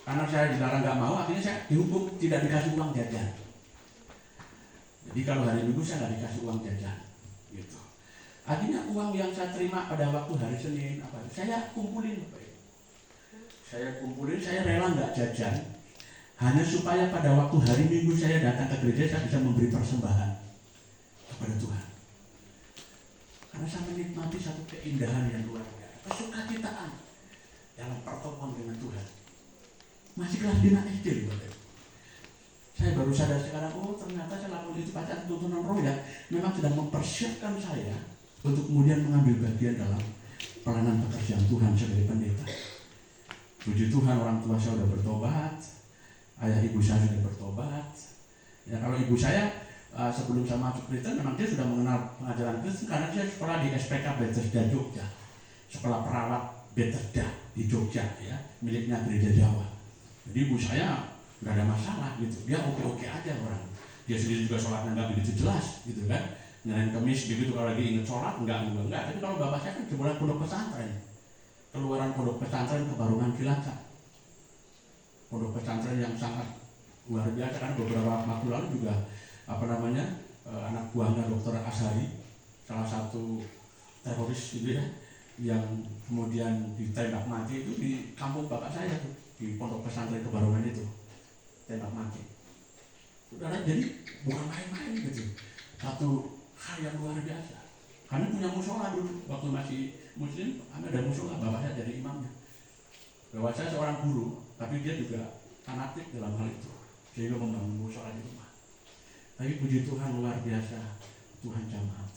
karena saya dilarang nggak mau, akhirnya saya dihukum tidak dikasih uang jajan. Jadi kalau hari Minggu saya nggak dikasih uang jajan, gitu. Akhirnya uang yang saya terima pada waktu hari Senin, saya kumpulin, saya rela nggak jajan, hanya supaya pada waktu hari Minggu saya datang ke gereja, saya bisa memberi persembahan kepada Tuhan. Karena saya menikmati satu keindahan yang luar biasa, kesukacitaan dalam pertemuan dengan Tuhan. Masih kelas 5 SD loh. Saya baru sadar sekarang, ternyata saya lakukan itu pada tuntunan Roh ya, memang sedang mempersiapkan saya untuk kemudian mengambil bagian dalam pelayanan pekerjaan Tuhan sebagai pendeta. Puji Tuhan, orang tua saya sudah bertobat, ayah ibu saya sudah bertobat. Ya, kalau ibu saya sebelum saya masuk Kristen, memang dia sudah mengenal pengajaran Kristen karena dia sekolah di SPK Bethesda Jogja, sekolah perawat Bethesda di Jogja, ya, miliknya gereja Jawa. Jadi ibu saya nggak ada masalah gitu, dia oke aja orang. Dia sendiri juga sholatnya nggak begitu jelas, gitu kan. Nyalain kemis begitu kalau lagi inget sholat enggak. Tapi kalau bapak saya kan jebolan pondok pesantren, keluaran pondok pesantren Kebarungan Cilacap, pondok pesantren yang sangat luar biasa. Karena beberapa waktu lalu juga anak buahnya Dr. Ashari, salah satu teroris gitu ya, yang kemudian ditembak mati itu di kampung bapak saya tuh, di pondok pesantren Kebarungan itu, tembak mati. Saudara, jadi bukan main-main gitu, satu hal yang luar biasa. Kami punya musola dulu waktu masih Muslim, kami ada musola, bapak saya jadi imamnya. Bapak saya seorang guru, tapi dia juga fanatik dalam hal itu, sehingga membangun musola di rumah. Tapi puji Tuhan luar biasa, Tuhan jamaat,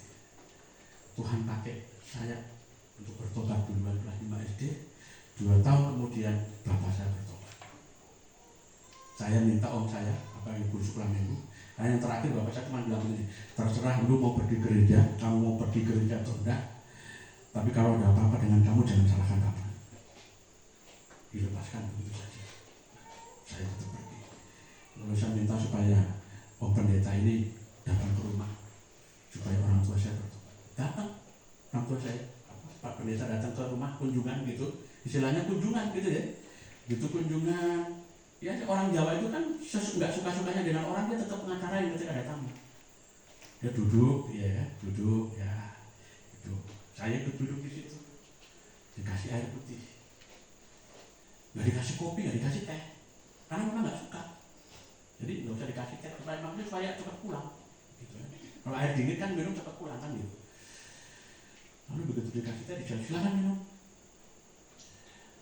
Tuhan pakai saya untuk bertobat duluan kelas 5 SD. 2 tahun kemudian bapak saya bertobat. Saya minta om saya, ibu sekolah minggu. Nah, yang terakhir bapak saya cuma bilang ini, terserah lu mau pergi gereja, kamu mau pergi gereja atau enggak, tapi kalau ada apa-apa dengan kamu jangan salahkan bapak. Dilepaskan begitu saja. Saya tetap pergi. Lalu saya minta supaya om pendeta ini datang ke rumah, supaya orang tua saya bertobat. Datang orang tua saya, Pak pendeta datang ke rumah kunjungan gitu, istilahnya kunjungan gitu ya, gitu kunjungan. Ya, orang Jawa itu kan nggak suka-sukanya dengan orang, dia tetap ngacarain ketika ada tamu. Dia duduk, duduk. Saya ikut duduk di situ, dikasih air putih, nggak dikasih kopi, nggak dikasih teh, karena memang nggak suka. Jadi nggak usah dikasih teh, supaya cepat pulang. Gitu ya. Kalau air dingin kan minum cepat pulang kan gitu. Lalu begitu dikasih teh, silakan minum.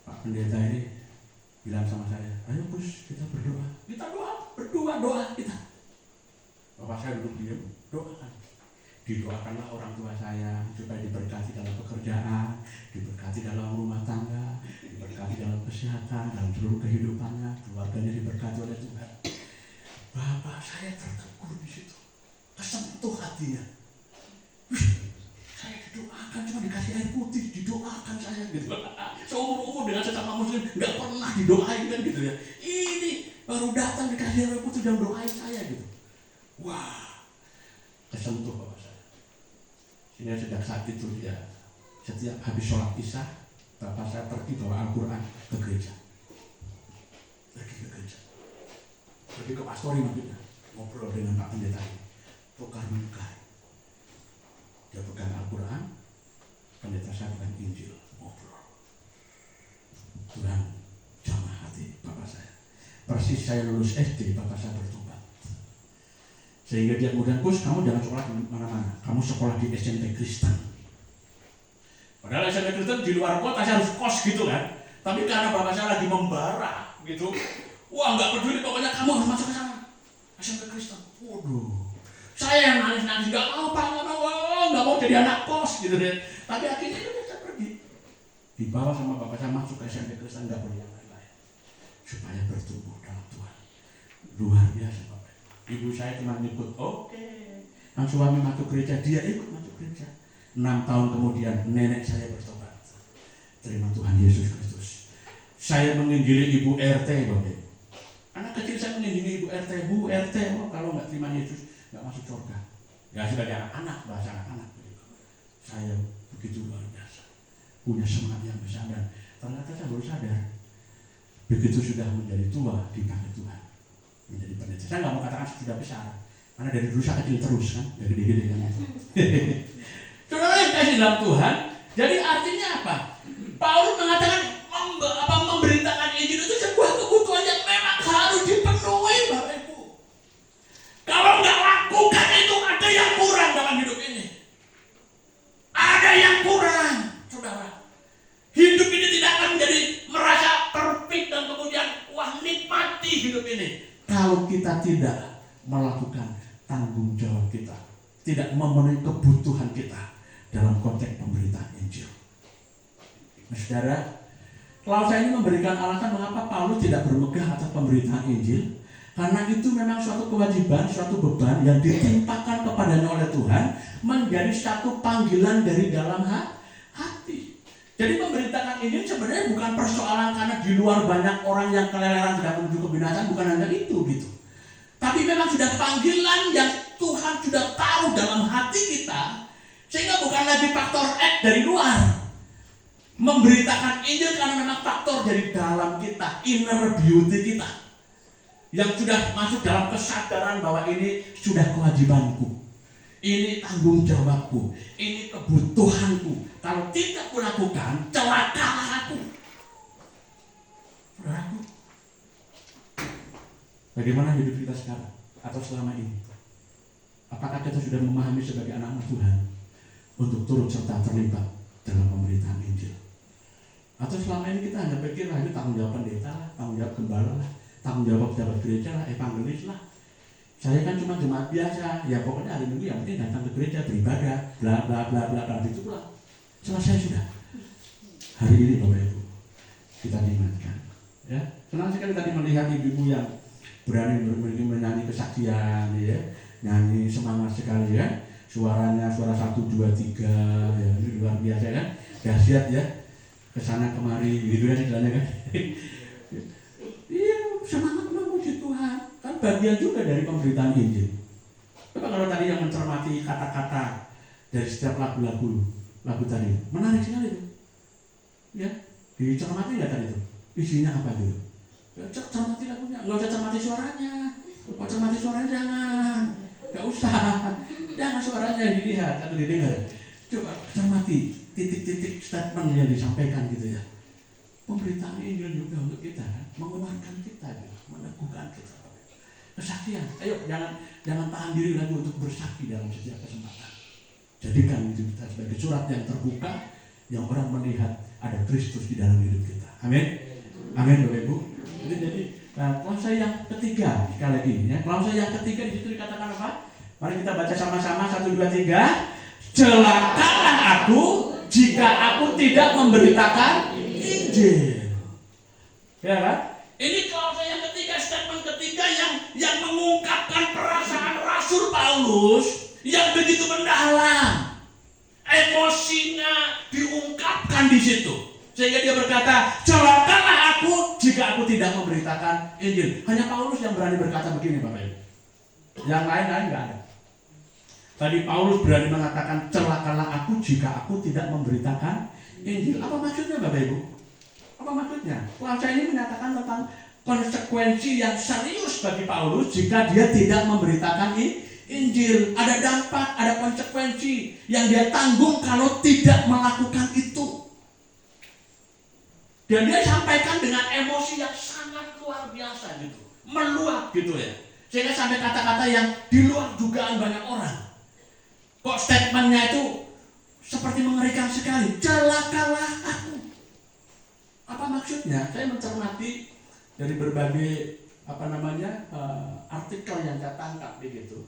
Pak pendeta ini bilang sama saya, ayo Gus, kita berdoa. Kita berdoa kita. Bapak saya duduk diam, doakan. Didoakanlah orang tua saya supaya diberkati dalam pekerjaan, diberkati dalam rumah tangga, diberkati dalam kesehatan, dalam seluruh kehidupannya, keluarganya diberkati oleh Tuhan. Bapak saya tertegur di situ, kesentuh hatinya. Saya didoakan, cuma dikasih air putih, didoakan saya gitu. Seumur-umur dengan sesama Muslim nggak pernah didoain kan gitu ya. Ini baru datang dikasih air putih dan doain saya gitu. Wah, kesentuh bapak saya. Sehingga sejak saat itu ya, setiap habis sholat isya, bapak saya pergi bawa Al-Quran ke gereja. Pergi ke pastori maksudnya, ngobrol dengan Pak Pendeta ini, tukar menukar. Dia pegang Al-Quran, pendeta saya pegang Injil, ngobrol. Tuhan jamah hati bapak saya. Persis saya lulus SD, bapak saya bertobat. Sehingga dia kemudian, Gus, kamu jangan sekolah di mana-mana, kamu sekolah di SMP Kristen. Padahal SMP Kristen di luar kota saya harus kos gitu kan. Tapi karena bapak saya lagi membara gitu, wah nggak peduli pokoknya kamu harus masuk ke sana. SMP Kristen. Waduh. Saya yang nangis-nangis nggak mau pak, nggak mau jadi anak kos gitu deh. Tapi akhirnya saya pergi. Dibawa sama bapak saya masuk ke SMP Kristen, nggak boleh yang lain-lain. Supaya bertumbuh dalam Tuhan. Luar biasa bapak. Ibu saya cuma nyebut oke. Yang suami masuk gereja, dia ikut masuk gereja. 6 tahun kemudian nenek saya bertobat. Terima Tuhan Yesus Kristus. Saya menginjili ibu RT bapak. Anak kecil saya menginjili ibu RT, Bu RT, oh, kalau nggak terima Yesus nggak masuk surga. Ya sebagai anak-anak, bahasa anak-anak begitu. Saya begitu luar biasa, punya semangat yang besar dan ternyata saya baru sadar begitu sudah menjadi tua dipanggil Tuhan menjadi pendeta. Saya nggak mau katakan sudah besar, karena dari dulu saya kecil terus kan, dari gede dengan itu. Saudara yang kasih dalam Tuhan, jadi artinya apa? Paulus mengatakan memberitakan Injil itu sebuah kebutuhan yang memang harus dipenuhi, Bapak Ibu. Kalau nggak lakukan itu ada yang kurang dalam hidup ini. Ada yang kurang, saudara. Hidup ini tidak akan menjadi merasa perfect dan kemudian wah nikmati hidup ini. Kalau kita tidak melakukan tanggung jawab kita, tidak memenuhi kebutuhan kita dalam konteks pemberitaan Injil. Nah, saudara, Klausa ini memberikan alasan mengapa Paulus tidak bermegah atas pemberitaan Injil, karena itu memang suatu kewajiban, suatu beban yang ditimpakan kepadanya oleh Tuhan, menjadi satu panggilan dari dalam hati. Jadi memberitakan Injil sebenarnya bukan persoalan karena di luar banyak orang yang keleleran sedang menuju kebinasaan, bukan hanya itu gitu. Tapi memang sudah panggilan yang Tuhan sudah taruh dalam hati kita, sehingga bukan lagi faktor X dari luar. Memberitakan Injil karena memang faktor dari dalam kita, inner beauty kita, yang sudah masuk dalam kesadaran bahwa ini sudah kewajibanku, ini tanggung jawabku, ini kebutuhanku. Kalau tidak kulakukan, celakalah aku. Saudaraku, bagaimana hidup kita sekarang atau selama ini? Apakah kita sudah memahami sebagai anak-anak Tuhan untuk turut serta terlibat dalam pemberitaan Injil? Atau selama ini kita hanya pikir itu tanggung jawab pendeta lah, tanggung jawab gembala lah, tanggung jawab pejabat gereja lah, evangelis lah. Saya kan cuma jemaat biasa, ya pokoknya hari Minggu yang penting datang ke gereja beribadah, bla bla bla bla bla itu pula. Selesai sudah. Hari ini Bapak Ibu kita diingatkan, ya. Senang sekali tadi melihat ibu-ibu yang berani menyanyi kesaksian, ya, nyanyi semangat sekali ya. Suaranya suara 1, 2, 3, ya ini luar biasa kan, dahsyat ya. Kesana kemari gitu kan istilahnya kan. Iya, semangat memuji Tuhan kan bagian juga dari pemberitaan Injil. Coba kalau tadi yang mencermati kata-kata dari setiap lagu tadi, menarik sekali itu. Ya, dicermati nggak tadi itu? Isinya apa gitu? Ya, cermati lagunya, nggak usah cermati suaranya. Kalau cermati suaranya jangan, nggak usah. Jangan suaranya yang dilihat atau didengar. Coba cermati titik-titik statement yang disampaikan gitu ya. Pemberitaan Injil juga untuk kita kan, menguatkan kita, meneguhkan kita. Kesaksian, ayo jangan tahan diri lagi untuk bersaksi dalam setiap kesempatan. Jadikan hidup kita sebagai surat yang terbuka, yang orang melihat ada Kristus di dalam hidup kita. Amin. Amin Bapak Ibu. Jadi klausa yang ketiga sekali lagi ya. Klausa yang ketiga di situ dikatakan apa? Mari kita baca sama-sama 1, 2, 3. Celakalah aku jika aku tidak memberitakan Injil. Ya kan? Ini klausa yang ketiga, statement ketiga yang mengungkapkan perasaan Rasul Paulus yang begitu mendalam. Emosinya diungkapkan di situ. Sehingga dia berkata, celakalah aku jika aku tidak memberitakan Injil. Hanya Paulus yang berani berkata begini Bapak Ibu. Yang lain-lain enggak ada. Tadi Paulus berani mengatakan celakalah aku jika aku tidak memberitakan Injil. Apa maksudnya Bapak Ibu? Apa maksudnya? Klausa ini menyatakan tentang konsekuensi yang serius bagi Paulus jika dia tidak memberitakan Injil. Ada dampak, ada konsekuensi yang dia tanggung kalau tidak melakukan itu. Dan dia sampaikan dengan emosi yang sangat luar biasa gitu, meluap gitu ya. Sehingga sampai kata-kata yang di luar dugaan banyak orang. Kok statementnya itu seperti mengerikan sekali. selanjutnya saya mencermati dari berbagai artikel yang saya tangkap begitu.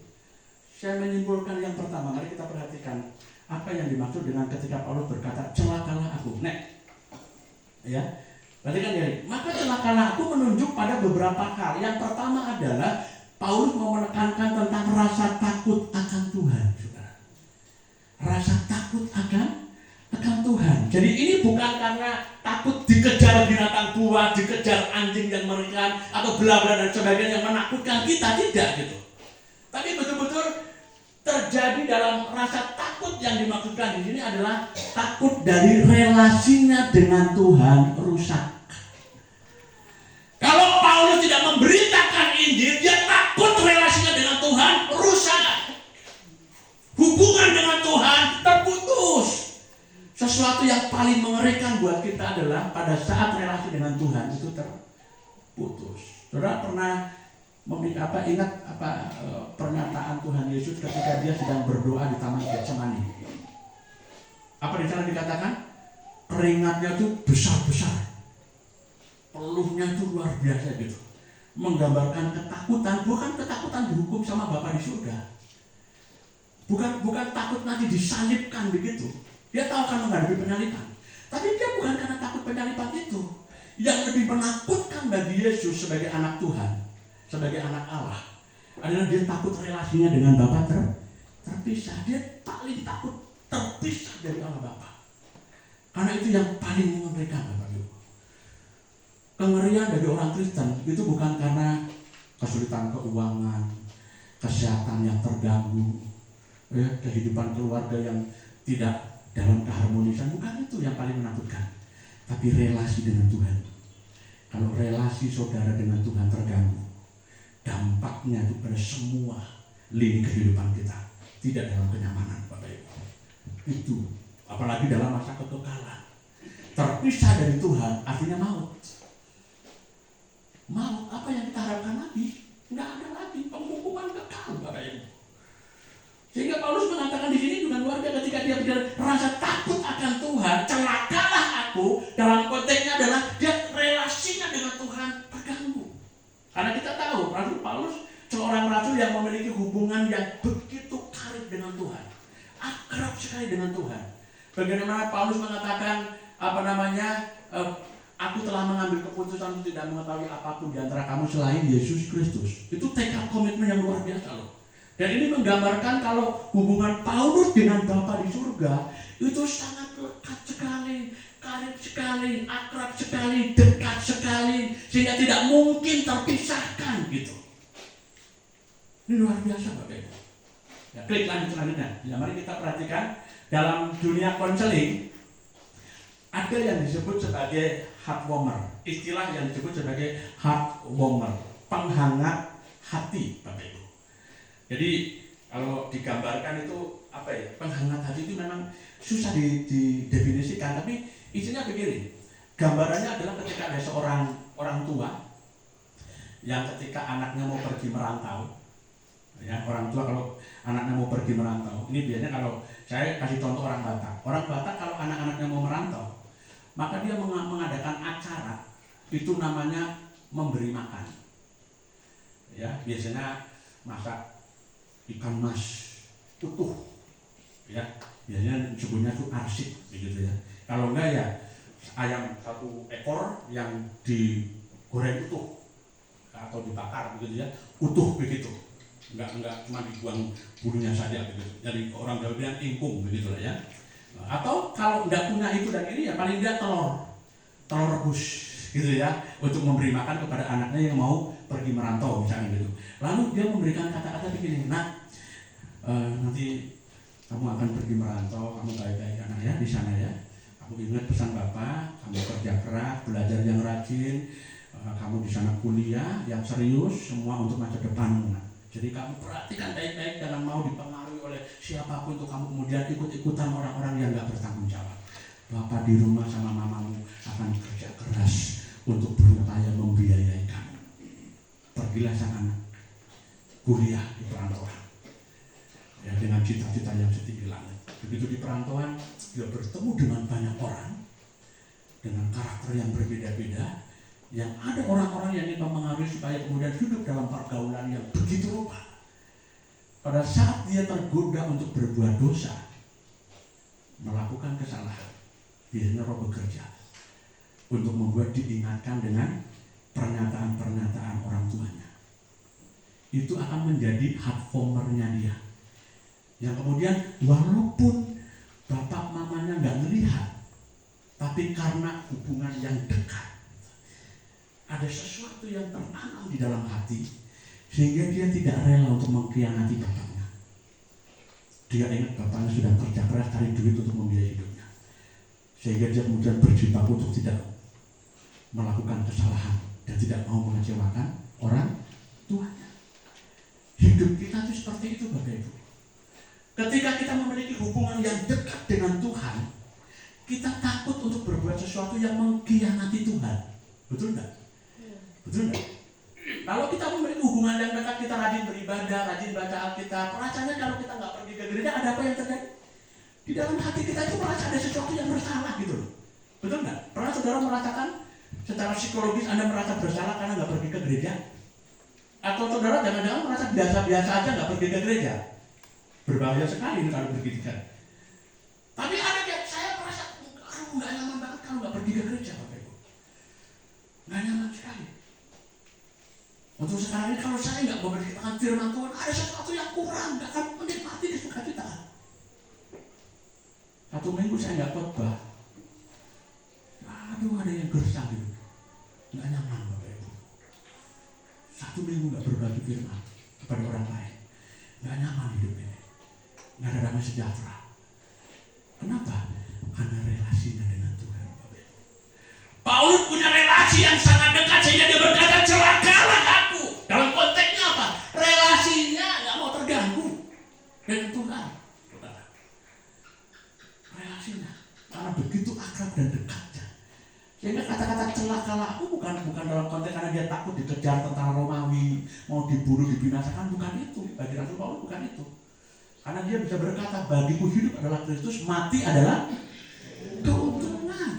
Saya menyimpulkan yang pertama, mari kita perhatikan apa yang dimaksud dengan ketika Paulus berkata celakalah aku. Ya, perhatikan ya. Maka celakalah aku menunjuk pada beberapa hal. Yang pertama adalah Paulus mau menekankan tentang rasa takut akan Tuhan, saudara. Rasa takut akan Tuhan. Jadi ini bukan karena takut dikejar binatang buas, dikejar anjing yang mengerikan atau bla bla dan sebagainya yang menakutkan kita, tidak gitu. Tapi betul-betul terjadi dalam rasa takut yang dimaksudkan di sini adalah takut dari relasinya dengan Tuhan rusak. Kalau Paulus tidak memberitakan Injil, dia takut relasinya dengan Tuhan rusak. Hubungan dengan Tuhan terputus. Sesuatu yang paling mengerikan buat kita adalah pada saat relasi dengan Tuhan itu terputus. Saudara pernah ingat pernyataan Tuhan Yesus ketika dia sedang berdoa di Taman Getsemani? Apa di sana dikatakan? Keringatnya itu besar-besar, peluhnya itu luar biasa gitu, menggambarkan ketakutan, bukan ketakutan dihukum sama Bapa di surga, bukan takut nanti disalibkan begitu. Dia tahu akan menghadapi penyaliban, tapi dia bukan karena takut penyaliban itu. Yang lebih menakutkan bagi Yesus sebagai anak Tuhan, sebagai anak Allah, adalah dia takut relasinya dengan Bapa terpisah. Dia paling takut terpisah dari Allah Bapa. Karena itu yang paling mengerikan, Bapak Ibu. Kengerian bagi orang Kristen itu bukan karena kesulitan keuangan, kesehatan yang terganggu, kehidupan keluarga yang tidak dalam keharmonisan, bukan itu yang paling menakutkan. Tapi relasi dengan Tuhan. Kalau relasi saudara dengan Tuhan terganggu, dampaknya itu pada semua lini kehidupan kita, tidak dalam kenyamanan, Bapak Ibu. Itu apalagi dalam masa kekekalan. Terpisah dari Tuhan artinya maut. Maut, apa yang kita harapkan lagi? Enggak ada lagi, penghukuman kekal, Bapak Ibu. Sehingga Paulus mengatakan di sini dengan luar biasa ketika dia bicara rasa takut akan Tuhan, celakalah aku. Dalam konteksnya adalah dia relasinya dengan Tuhan terganggu. Karena kita tahu Rasul Paulus seorang rasul yang memiliki hubungan yang begitu karib dengan Tuhan, akrab sekali dengan Tuhan. Bagaimana Paulus mengatakan aku telah mengambil keputusan untuk tidak mengetahui apapun di antara kamu selain Yesus Kristus. Itu tekad komitmen yang luar biasa loh. Dan ini menggambarkan kalau hubungan Paulus dengan Bapa di surga itu sangat lekat sekali, karib sekali, akrab sekali, dekat sekali, sehingga tidak mungkin terpisahkan gitu. Ini luar biasa, Bapak Ibu. Ya, klik lanjut selanjutnya. Ya, mari kita perhatikan dalam dunia konseling ada yang disebut sebagai heartwarmer, istilah yang disebut sebagai heartwarmer, penghangat hati, Bapak Ibu. Jadi kalau digambarkan itu penghangat hati itu memang susah didefinisikan, tapi isinya begini. Gambarannya adalah ketika ada seorang orang tua yang ketika anaknya mau pergi merantau, ya, orang tua kalau anaknya mau pergi merantau, ini biasanya kalau saya kasih contoh orang Batak. Orang Batak kalau anak-anaknya mau merantau, maka dia mengadakan acara, itu namanya memberi makan. Ya, biasanya masak ikan mas utuh, ya, biasanya sebutnya itu arsik, begitu ya. Kalau enggak ya ayam 1 ekor yang digoreng utuh atau dibakar, begitu ya, utuh begitu. Enggak cuma dibuang bulunya saja, begitu. Jadi orang Jawa bilang ingkung, begitu lah ya. Atau kalau enggak punya itu dan ini ya paling enggak telur rebus, gitu ya, untuk memberi makan kepada anaknya yang mau pergi merantau misalnya gitu. Lalu dia memberikan kata-kata begini, nanti kamu akan pergi merantau, kamu baik-baik anak ya di sana ya. Kamu ingat pesan Bapak, kamu kerja keras, belajar yang rajin, kamu di sana kuliah yang serius, semua untuk masa depanmu. Jadi kamu perhatikan baik-baik, jangan mau dipengaruhi oleh siapapun untuk kamu kemudian ikut-ikutan orang-orang yang nggak bertanggung jawab. Bapak di rumah sama mamamu akan kerja keras untuk berupaya membiayai kamu. Pergilah sang anak kuliah di perantauan, ya, dengan cita-cita yang setinggi langit. Begitu di perantauan dia bertemu dengan banyak orang, dengan karakter yang berbeda-beda, yang ada orang-orang yang ingin mempengaruhi supaya kemudian hidup dalam pergaulan yang begitu rupa. Pada saat dia tergoda untuk berbuat dosa, melakukan kesalahan, biasanya roh bekerja untuk membuat diingatkan dengan pernyataan-pernyataan orang tuanya. Itu akan menjadi hard-formernya dia, yang kemudian walaupun bapak mamanya nggak melihat, tapi karena hubungan yang dekat, ada sesuatu yang tertanam di dalam hati, sehingga dia tidak rela untuk mengkhianati bapaknya. Dia ingat bapaknya sudah kerja keras cari duit untuk membiayai hidupnya, sehingga dia kemudian berjibaku untuk tidak melakukan kesalahan dan tidak mau mengecewakan orang tuanya. Hidup kita itu seperti itu, Bapak Ibu. Ketika kita memiliki hubungan yang dekat dengan Tuhan, kita takut untuk berbuat sesuatu yang mengkhianati Tuhan. Betul enggak? Betul enggak? Kalau kita memiliki hubungan yang dekat, kita rajin beribadah, rajin baca Alkitab, rasanya kalau kita nggak pergi ke gereja, ada apa yang terjadi? Di dalam hati kita itu merasa ada sesuatu yang bersalah gitu loh. Betul enggak? Pernah saudara merasakan secara psikologis Anda merasa bersalah karena nggak pergi ke gereja? Atau saudara jangan-jangan merasa biasa-biasa aja nggak pergi ke gereja? Berbahaya sekali kalau begitu kan. Tapi ada yang saya merasa nggak nyaman banget kalau nggak pergi ke gereja, Bapak Ibu. Nggak nyaman sekali. Untuk sekarang ini kalau saya nggak memberitakan firman Tuhan, ada sesuatu yang kurang, nggak akan menikmati di sukacita. 1 minggu saya nggak khotbah, aduh ada yang gersang gitu, nggak nyaman, Bapak Ibu. 1 minggu nggak berbagi firman kepada orang lain, nggak nyaman hidup ini, nggak ada damai sejahtera. Kenapa? Karena relasinya dengan Tuhan, Bapak Ibu. Paulus punya relasi yang sangat dekat sehingga dia berkata, celakalah aku. Dalam konteksnya apa? Relasinya nggak mau terganggu dengan Tuhan. Relasinya karena begitu akrab dan dekatnya, sehingga kata-kata celakalah aku bukan dalam konteks karena dia takut dikejar tentara Romawi, mau diburu, dibinasakan, bukan itu. Bagi Rasul Paulus bukan itu. Karena dia bisa berkata, bagiku hidup adalah Kristus, mati adalah keuntungan.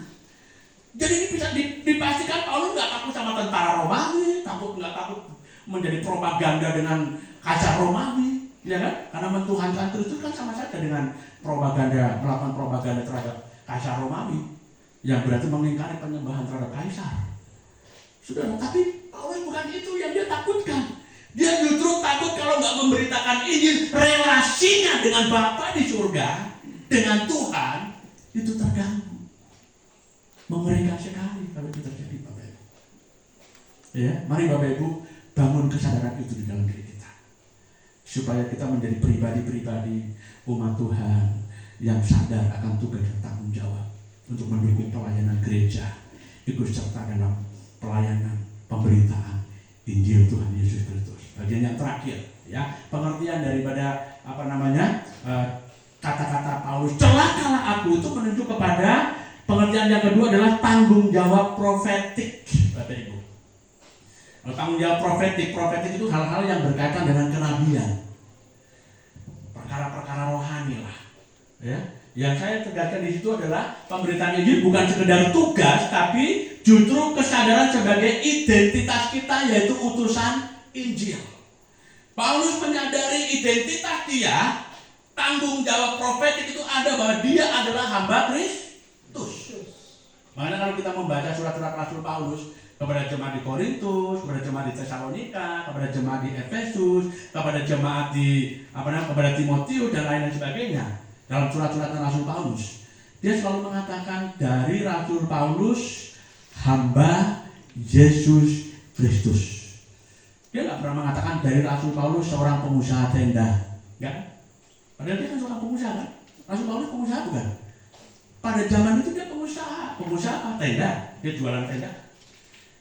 Jadi ini bisa dipastikan Paulus nggak takut sama tentara Romawi, nggak takut menjadi propaganda dengan kacar Romawi, ya kan? Karena mentuhankan Kristus kan sama saja dengan propaganda, melakukan propaganda terhadap kacar Romawi, yang berarti mengingkari penyembahan terhadap kaisar. Saudara, tapi Paulus bukan itu yang dia takutkan. Dia justru takut kalau nggak memberitakan Injil, relasinya dengan Bapa di surga, dengan Tuhan itu terganggu. Mengerikan sekali kalau itu terjadi, Bapak Ibu. Ya, mari Bapak Ibu bangun kesadaran itu di dalam diri kita, supaya kita menjadi pribadi-pribadi umat Tuhan yang sadar akan tugas dan tanggung jawab untuk mendukung pelayanan gereja, ikut serta dalam pelayanan pemberitaan Injil Tuhan Yesus Kristus. Bagian yang terakhir, ya, pengertian daripada kata-kata Paulus celakalah aku itu menunjuk kepada pengertian yang kedua adalah tanggung jawab profetik, Bapak Ibu. Tanggung jawab profetik itu hal-hal yang berkaitan dengan kenabian, perkara-perkara rohani lah, ya. Yang saya tegaskan di situ adalah pemberitaan Injil bukan sekedar tugas, tapi justru kesadaran sebagai identitas kita, yaitu utusan Injil. Paulus menyadari identitas dia, tanggung jawab profetik itu ada bahwa dia adalah hamba Kristus. Makanya kalau kita membaca surat-surat Rasul Paulus kepada jemaat di Korintus, kepada jemaat di Tesalonika, kepada jemaat di Efesus, kepada jemaat di kepada Timotius dan lain sebagainya, dalam surat-surat Rasul Paulus, dia selalu mengatakan dari Rasul Paulus, hamba Yesus Kristus. Dia nggak pernah mengatakan dari Rasul Paulus seorang pengusaha tenda, ya? Padahal dia kan seorang pengusaha, kan? Rasul Paulus pengusaha bukan? Pada zaman itu dia pengusaha tenda, dia jualan tenda,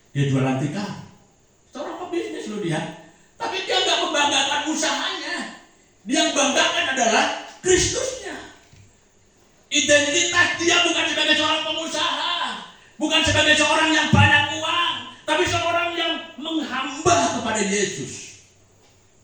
dia jualan tikar, seorang pebisnis loh dia. Tapi dia nggak membanggakan usahanya, dia yang banggakan adalah Kristusnya. Identitas dia bukan sebagai seorang pengusaha, bukan sebagai seorang yang banyak uang, tapi seorang yang menghamba kepada Yesus.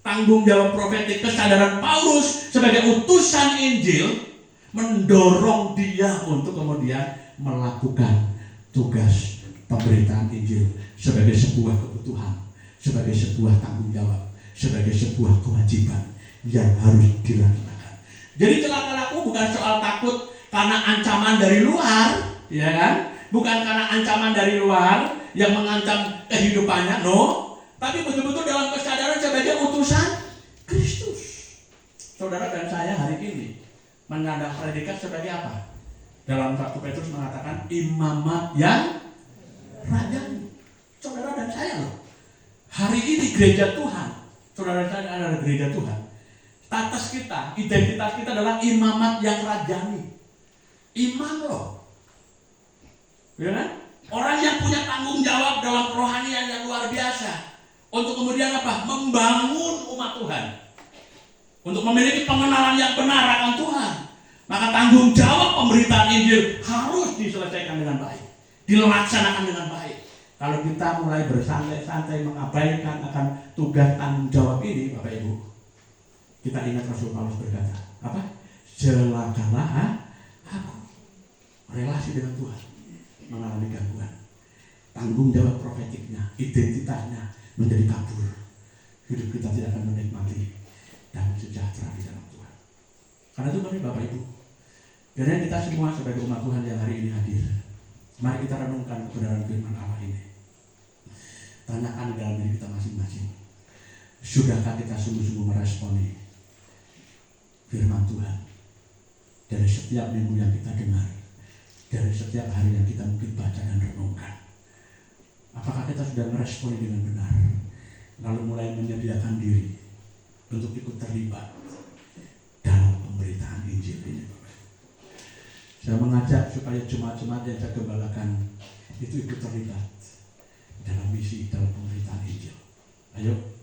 Tanggung jawab profetik, kesadaran Paulus sebagai utusan Injil mendorong dia untuk kemudian melakukan tugas pemberitaan Injil sebagai sebuah kebutuhan, sebagai sebuah tanggung jawab, sebagai sebuah kewajiban yang harus dilaksanakan. Jadi celaka laku bukan soal takut karena ancaman dari luar, ya kan? Bukan karena ancaman dari luar yang mengancam kehidupannya, no. Tapi betul-betul dalam kesadaran sebagai utusan Kristus. Saudara dan saya hari ini menyandang predikat sebagai apa? Dalam 1 Petrus mengatakan imamat yang rajani. Saudara dan saya loh. Hari ini gereja Tuhan. Saudara dan saya adalah gereja Tuhan. Status kita, identitas kita adalah imamat yang rajani. Imam loh. Ya kan? Orang yang punya tanggung jawab dalam kerohanian yang luar biasa. Untuk kemudian apa? Membangun umat Tuhan. Untuk memiliki pengenalan yang benar akan Tuhan. Maka tanggung jawab pemberitaan Injil harus diselesaikan dengan baik. Dilaksanakan dengan baik. Kalau kita mulai bersantai-santai mengabaikan akan tugas tanggung jawab ini, Bapak Ibu, kita ingat Rasul Paulus berkata, apa? Celakalah aku. Relasi dengan Tuhan mengalami gangguan. Tanggung jawab profetiknya, identitasnya menjadi kabur. Hidup kita tidak akan menikmati dan sejahtera di dalam Tuhan. Karena itu mari Bapak Ibu, biarlah kita semua sebagai umat Tuhan yang hari ini hadir, mari kita renungkan kebenaran firman Allah ini. Tanyakan di dalam diri kita masing-masing, sudahkah kita sungguh-sungguh meresponi firman Tuhan dari setiap minggu yang kita dengar, dari setiap hari yang kita mungkin baca dan renungkan? Apakah kita sudah meresponi dengan benar, lalu mulai menyediakan diri untuk ikut terlibat dalam pemberitaan Injil ini? Saya mengajak supaya jemaat-jemaat yang saya gembalakan itu ikut terlibat dalam misi, dalam pemberitaan Injil. Ayo,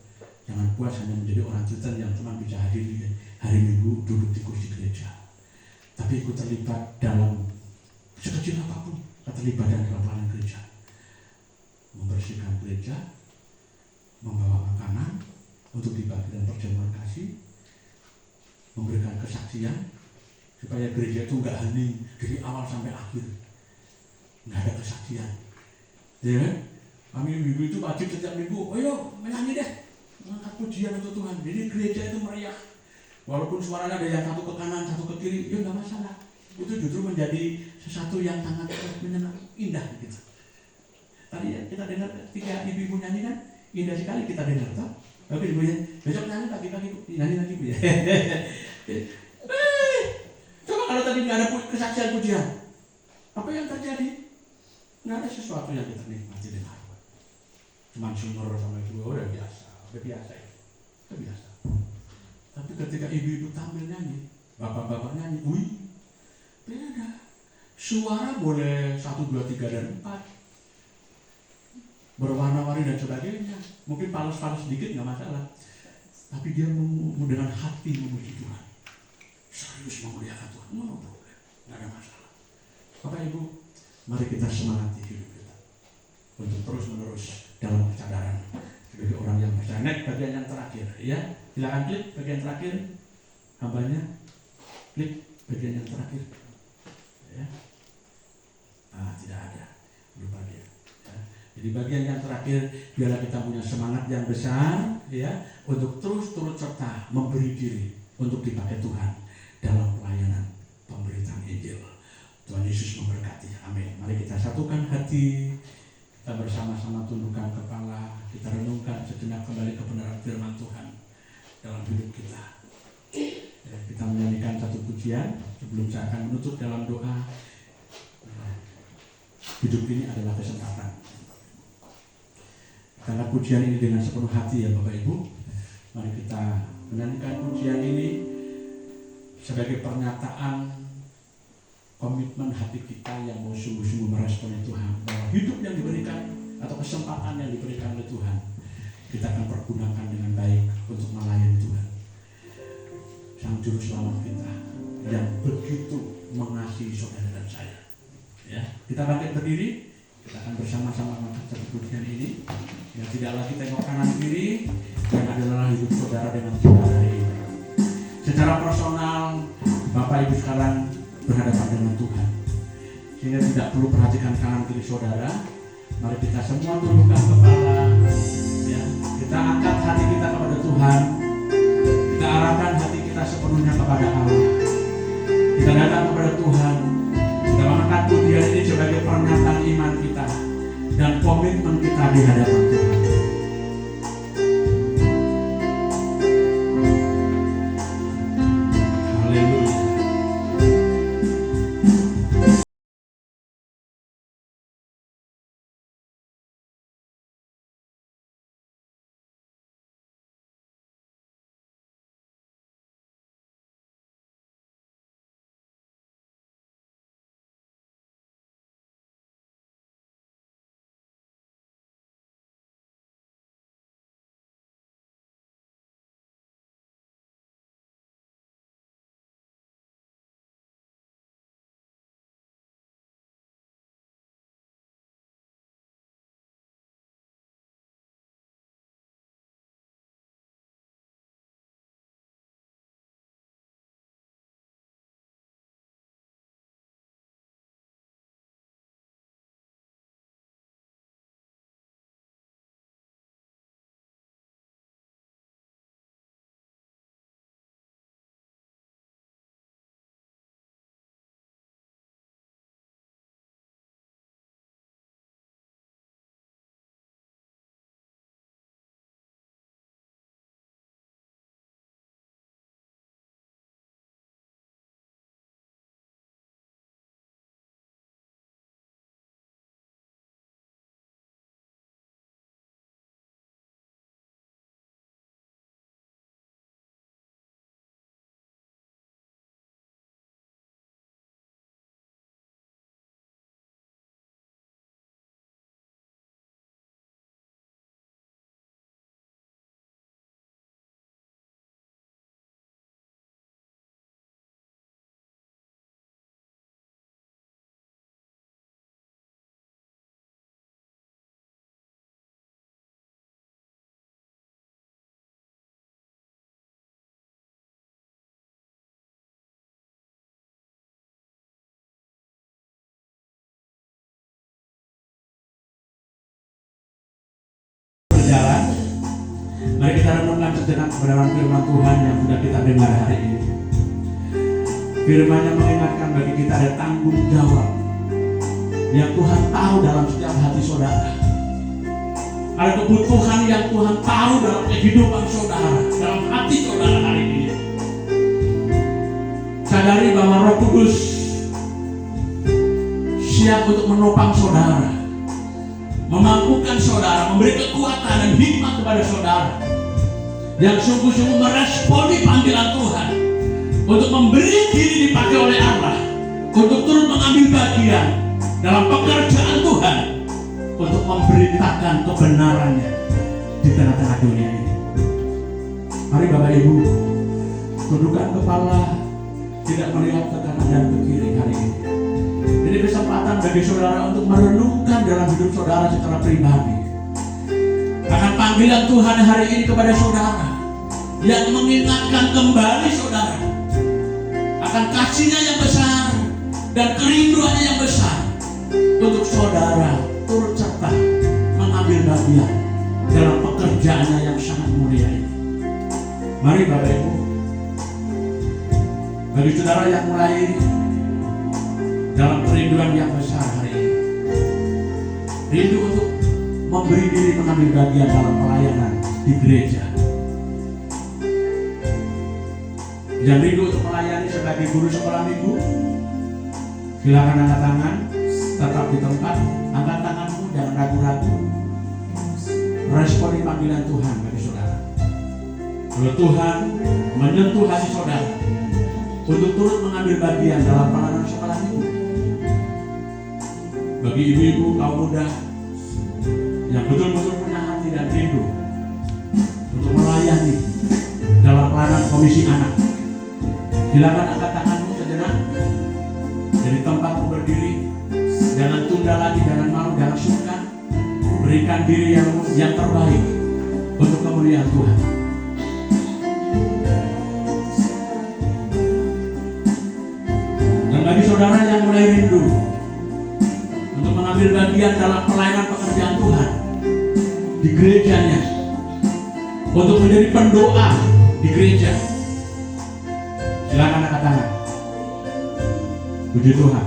jangan puas hanya menjadi orang Kristen yang cuma bisa hadir di hari Minggu duduk di kursi gereja, tapi ikut terlibat dalam sekecil apapun keterlibatan dalam pelayanan gereja. Membersihkan gereja, membawa makanan untuk dibagi dan perjamuan kasih, memberikan kesaksian supaya gereja itu enggak hening dari awal sampai akhir, enggak ada kesaksian. Ya kan? Kami minggu itu wajib setiap minggu, ayo menyanyi deh, mengangkat pujian untuk Tuhan. Jadi gereja itu meriah, walaupun suaranya ada yang satu ke kanan, satu ke kiri, ya enggak masalah. Itu justru menjadi sesuatu yang sangat menyenangkan, indah gitu. Tadi ya kita dengar ketika ibu-ibu nyanyi kan indah sekali kita dengar toh. Tapi ibu ya besok nyanyi pagi-pagi nyanyi lagi Bu ya. Coba kalau tadi nggak ada kesaksian pujian, apa yang terjadi? Nggak ada sesuatu yang kita nikmati dengar. Cuma sumber sama itu udah biasa ya, udah biasa. Tapi ketika ibu-ibu tampil nyanyi, bapak-bapak nyanyi, wih, beda. Suara boleh 1, 2, 3 dan 4. Berwarna-warni dan sebagainya, mungkin palas-palas sedikit nggak masalah, tapi dia dengan hati memuji Tuhan, serius memuliakan Tuhan, no problem, nggak ada masalah. Bapak Ibu, mari kita semangati hidup kita untuk terus-menerus dalam kesadaran sebagai orang yang percaya. Next, bagian yang terakhir, ya, silakan klik bagian terakhir, hambanya, klik bagian yang terakhir, ya, tidak ada, lupa dia. Jadi bagian yang terakhir, biarlah kita punya semangat yang besar ya untuk terus turut serta memberi diri untuk dipakai Tuhan dalam pelayanan pemberitaan Injil. Tuhan Yesus memberkati. Amin. Mari kita satukan hati, kita bersama-sama tundukkan kepala, kita renungkan sejenak kembali kebenaran firman Tuhan dalam hidup kita. Ya, kita menyanyikan satu pujian sebelum saya akan menutup dalam doa. Hidup ini adalah kesempatan. Karena pujian ini dengan sepenuh hati ya Bapak Ibu, mari kita menyanyikan pujian ini sebagai pernyataan komitmen hati kita yang mau sungguh-sungguh meresponi Tuhan, bahwa hidup yang diberikan atau kesempatan yang diberikan oleh Tuhan kita akan pergunakan dengan baik untuk melayani Tuhan, Sang Juru Selamat kita yang begitu mengasihi saudara dan saya. Ya, kita bangkit berdiri. Kita akan bersama-sama mengangkat satu pujian ini yang tidak lagi tengok kanan kiri, dan adalah hidup saudara dengan saudara hari ini. Secara personal, Bapak Ibu sekarang berhadapan dengan Tuhan. sehingga tidak perlu perhatikan kanan kiri saudara. Mari kita semua tundukkan kepala, ya. Kita angkat hati kita kepada Tuhan. Kita arahkan hati kita sepenuhnya kepada Allah. Kita datang kepada Tuhan. Kita mengangkat pujian ini sebagai pernyataan iman kita dan komitmen kita di hadapan Tuhan. Haleluya. Berjalan, mari kita renungkan sejenak kebenaran firman Tuhan yang sudah kita dengar hari ini. Firman-Nya mengingatkan bagi kita ada tanggung jawab yang Tuhan tahu dalam setiap hati saudara. Ada kebutuhan yang Tuhan tahu dalam kehidupan saudara, dalam hati saudara hari ini. Sadari bahwa Roh Kudus siap untuk menopang saudara, memampukan saudara, memberi kekuatan dan hikmat kepada saudara yang sungguh-sungguh meresponi panggilan Tuhan untuk memberi diri dipakai oleh Allah, untuk turut mengambil bagian dalam pekerjaan Tuhan, untuk memberitakan kebenarannya di tengah-tengah dunia ini. Mari Bapak Ibu, tundukkan kepala, tidak melihat ke kanan dan ke kiri hari ini. Ini kesempatan bagi saudara untuk merenungkan dalam hidup saudara secara pribadi akan panggilan Tuhan hari ini kepada saudara, yang mengingatkan kembali saudara akan kasih-Nya yang besar dan kerinduannya yang besar untuk saudara turut serta mengambil bagian dalam pekerjaannya yang sangat mulia ini. Mari Bapak Ibu, bagi saudara yang mulai dalam kerinduan yang besar hari ini, rindu untuk memberi diri mengambil bagian dalam pelayanan di gereja, yang rindu untuk melayani sebagai guru sekolah minggu, silakan angkat tangan, tetap di tempat, angkat tanganmu, jangan ragu-ragu, responi panggilan Tuhan bagi saudara. Kalau Tuhan menyentuh hati saudara untuk turut mengambil bagian dalam pelayanan sekolah minggu, bagi ibu-ibu kaum muda yang betul-betul punya hati dan rindu untuk melayani dalam pelayanan komisi anak, silakan angkat tanganmu sejenak dari tempatmu berdiri. Jangan tunda lagi, jangan malu, jangan sungkan. Berikan diri yang terbaik untuk kemuliaan Tuhan. Dan bagi saudara yang mulai rindu mengambil bagian dalam pelayanan pekerjaan Tuhan di gerejanya, untuk menjadi pendoa di gereja, silakan angkat tangan. Puji Tuhan.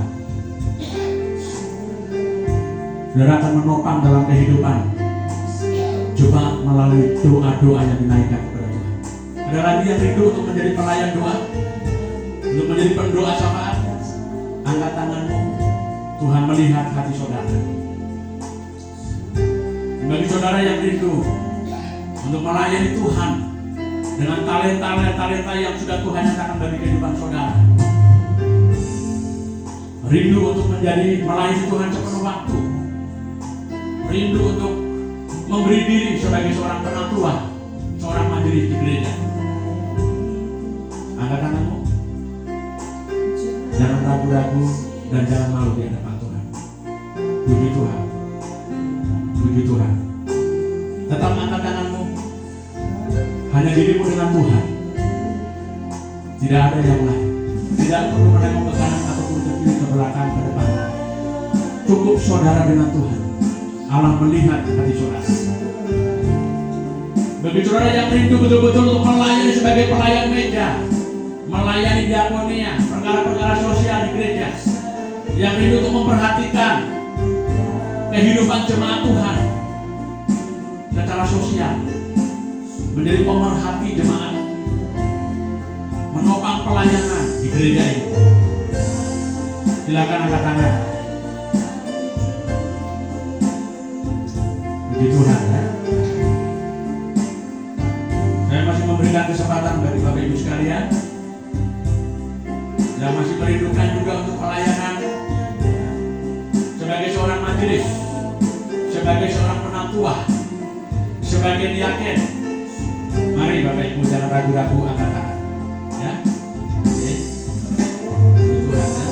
Saudara akan menopang dalam kehidupan jemaat melalui doa-doa yang dinaikkan kepada Tuhan. Ada lagi yang rindu untuk menjadi pelayan doa, untuk menjadi pendoa syafaat? Angkat tanganmu. Tuhan melihat hati saudara. Bagi saudara yang rindu untuk melayani Tuhan dengan talenta yang sudah Tuhan nyatakan bagi kehidupan saudara, rindu untuk menjadi melayani Tuhan sepenuh waktu, rindu untuk memberi diri sebagai seorang penatua, seorang majelis di gereja, angkat tanganmu. Jangan ragu-ragu dan jangan malu di hadapan Tuhan. Puji Tuhan. Puji Tuhan. Tetap angkat tanganmu. Hanya dirimu dengan Tuhan. Tidak ada yang lain. Tidak perlu menengok ke kanan ataupun ke kiri, ke belakang, ke depan. Cukup saudara dengan Tuhan. Allah melihat hati saudara. Bagi saudara yang rindu betul-betul untuk melayani sebagai pelayan meja, melayani diakonia, perkara-perkara sosial di gereja, yang rindu untuk memperhatikan kehidupan jemaat Tuhan secara sosial, menjadi pemerhati jemaat, menopang pelayanan di gereja ini, silakan angkat tangan. Puji Tuhan ya. Saya masih memberikan kesempatan bagi Bapak Ibu sekalian yang masih merindukan juga untuk pelayanan sebagai seorang majelis, sebagai seorang penatua, sebagai diaken. Mari Bapak Ibu jangan ragu-ragu, angkat tangan ya. Oke. Tuhan ya.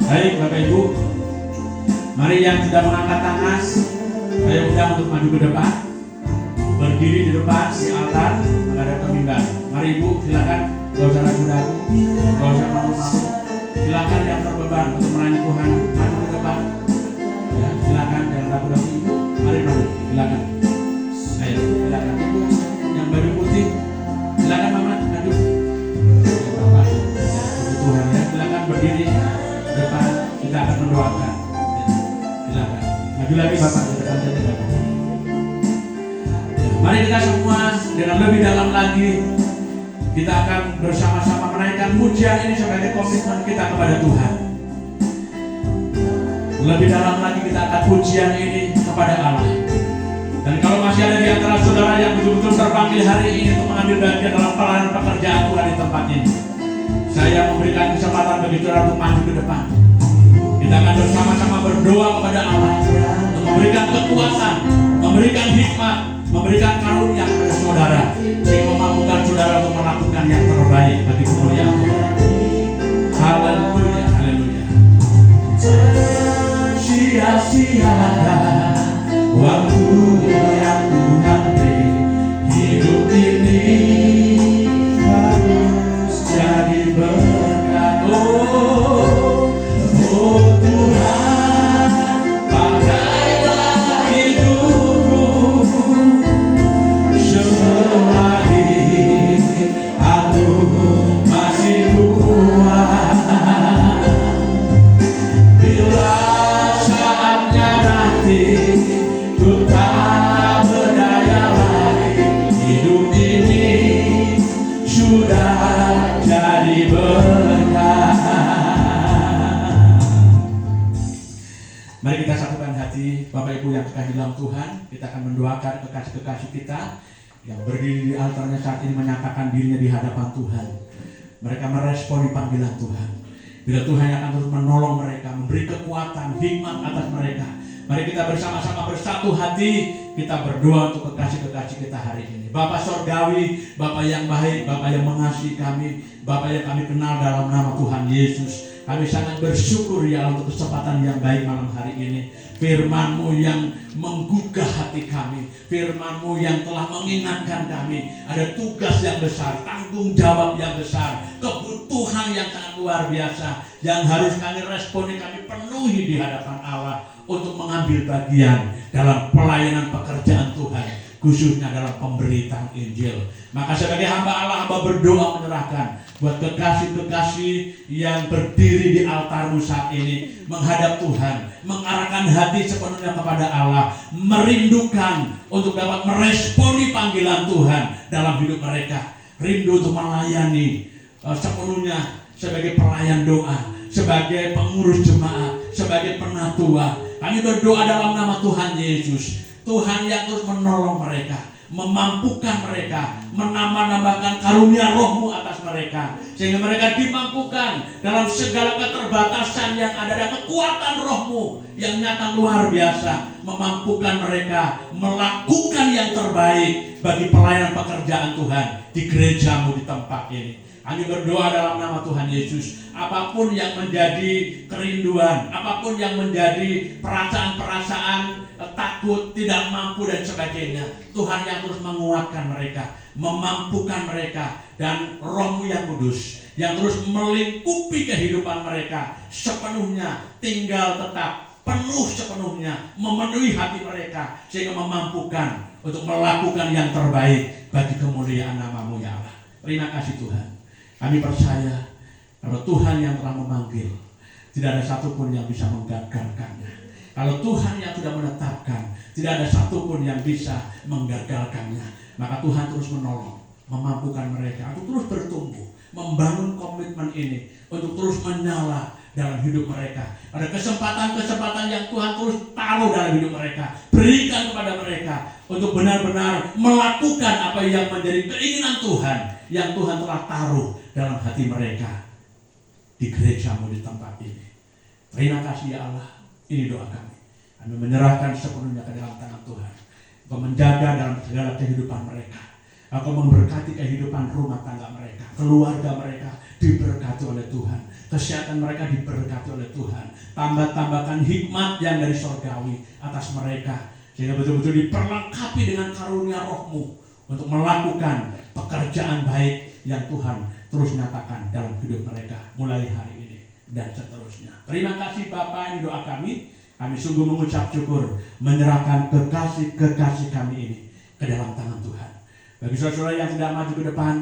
Baik Bapak Ibu, mari yang sudah mengangkat tangan, saya undang untuk maju ke depan, berdiri di depan di altar menghadap ke mimbar. Mari Ibu silakan, gak usah ragu-ragu, gak usah malu-malu. Silakan yang terbeban untuk melayani Tuhan maju ke depan. Ya, silakan yang ragu-ragu Ibu, mari maju, silakan. Ayo, silakan Ibu yang baju putih, silakan Mama maju. Ya, Bapak, puji Tuhan ya, silakan berdiri di depan, kita akan mendoakan. Ya, silakan, maju lagi Bapak di depan saja Bapak. Mari kita semua dengan lebih dalam lagi, kita akan bersama-sama menaikkan pujian ini sebagai komitmen kita kepada Tuhan. Lebih dalam lagi kita akan pujian ini kepada Allah. Dan kalau masih ada di antara saudara yang betul-betul terpanggil hari ini untuk mengambil bagian dalam pelayanan pekerjaan Tuhan di tempat ini, saya memberikan kesempatan bagi saudara untuk maju ke depan. Kita akan bersama-sama berdoa kepada Allah untuk memberikan kekuatan, memberikan hikmat, memberikan karunia kepada saudara, sehingga memampukan saudara untuk melakukan yang terbaik bagi kemuliaan Tuhan. Haleluya, haleluya. Sia-siakan waktu yang Tuhan beri, hidup ini harus jadi berkat. Oh Tuhan, pakailah hidupku selagi aku masih kuat. Bila saatnya nanti ku tak berdaya lagi, hidup ini sudah jadi berkat. Mari kita satukan hati Bapak Ibu yang kekasih dalam Tuhan. Kita akan mendoakan kekasih-kekasih kita yang berdiri di altarnya saat ini, menyatakan dirinya di hadapan Tuhan. Mereka meresponi panggilan Tuhan. Bila Tuhan akan terus menolong mereka, memberi kekuatan, hikmat atas mereka. Mari kita bersama-sama bersatu hati, kita berdoa untuk kekasih-kekasih kita hari ini. Bapa Sorgawi, Bapa yang baik, Bapa yang mengasihi kami, Bapa yang kami kenal dalam nama Tuhan Yesus. Kami sangat bersyukur ya untuk kesempatan yang baik malam hari ini. Firman-Mu yang menggugah hati kami, Firman-Mu yang telah mengingatkan kami ada tugas yang besar, tanggung jawab yang besar, kebutuhan yang sangat luar biasa yang harus kami responi, kami penuhi di hadapan Allah untuk mengambil bagian dalam pelayanan pekerjaan Tuhan, khususnya dalam pemberitaan Injil. Maka sebagai hamba Allah, hamba berdoa menyerahkan buat kekasih-kekasih yang berdiri di altar-Mu saat ini, menghadap Tuhan, mengarahkan hati sepenuhnya kepada Allah, merindukan untuk dapat meresponi panggilan Tuhan dalam hidup mereka, rindu untuk melayani sepenuhnya sebagai pelayan doa, sebagai pengurus jemaat, sebagai penatua. Kami berdoa dalam nama Tuhan Yesus, Tuhan yang terus menolong mereka, memampukan mereka, menambah-nambahkan karunia Roh-Mu atas mereka, sehingga mereka dimampukan dalam segala keterbatasan yang ada, dan kekuatan Roh-Mu yang nyata luar biasa memampukan mereka melakukan yang terbaik bagi pelayanan pekerjaan Tuhan di gereja-Mu di tempat ini. Kami berdoa dalam nama Tuhan Yesus, apapun yang menjadi kerinduan, apapun yang menjadi perasaan-perasaan takut, tidak mampu dan sebagainya, Tuhan yang terus menguatkan mereka, memampukan mereka, dan Roh-Mu yang kudus yang terus melingkupi kehidupan mereka sepenuhnya, tinggal tetap penuh sepenuhnya, memenuhi hati mereka, sehingga memampukan untuk melakukan yang terbaik bagi kemuliaan nama-Mu ya Allah. Terima kasih Tuhan. Kami percaya kalau Tuhan yang telah memanggil, tidak ada satupun yang bisa menggagalkannya. Kalau Tuhan yang sudah menetapkan, tidak ada satupun yang bisa menggagalkannya. Maka Tuhan terus menolong, memampukan mereka untuk terus bertumbuh, membangun komitmen ini untuk terus menyala dalam hidup mereka. Ada kesempatan-kesempatan yang Tuhan terus taruh dalam hidup mereka, berikan kepada mereka untuk benar-benar melakukan apa yang menjadi keinginan Tuhan yang Tuhan telah taruh dalam hati mereka di gereja-Mu di tempat ini. Terima kasih ya Allah. Ini doa kami. Kami menyerahkan sepenuhnya ke dalam tangan Tuhan, Engkau menjaga dalam segala kehidupan mereka. Engkau memberkati kehidupan rumah tangga mereka, keluarga mereka diberkati oleh Tuhan, kesehatan mereka diberkati oleh Tuhan. Tambahkan hikmat yang dari surgawi atas mereka, sehingga betul-betul diperlengkapi dengan karunia Roh-Mu untuk melakukan pekerjaan baik yang Tuhan terus nyatakan dalam hidup mereka mulai hari ini dan seterusnya. Terima kasih Bapa, ini doa kami. Kami sungguh mengucap syukur, menyerahkan kekasih-kekasih kami ini ke dalam tangan Tuhan. Bagi saudara-saudara yang tidak maju ke depan,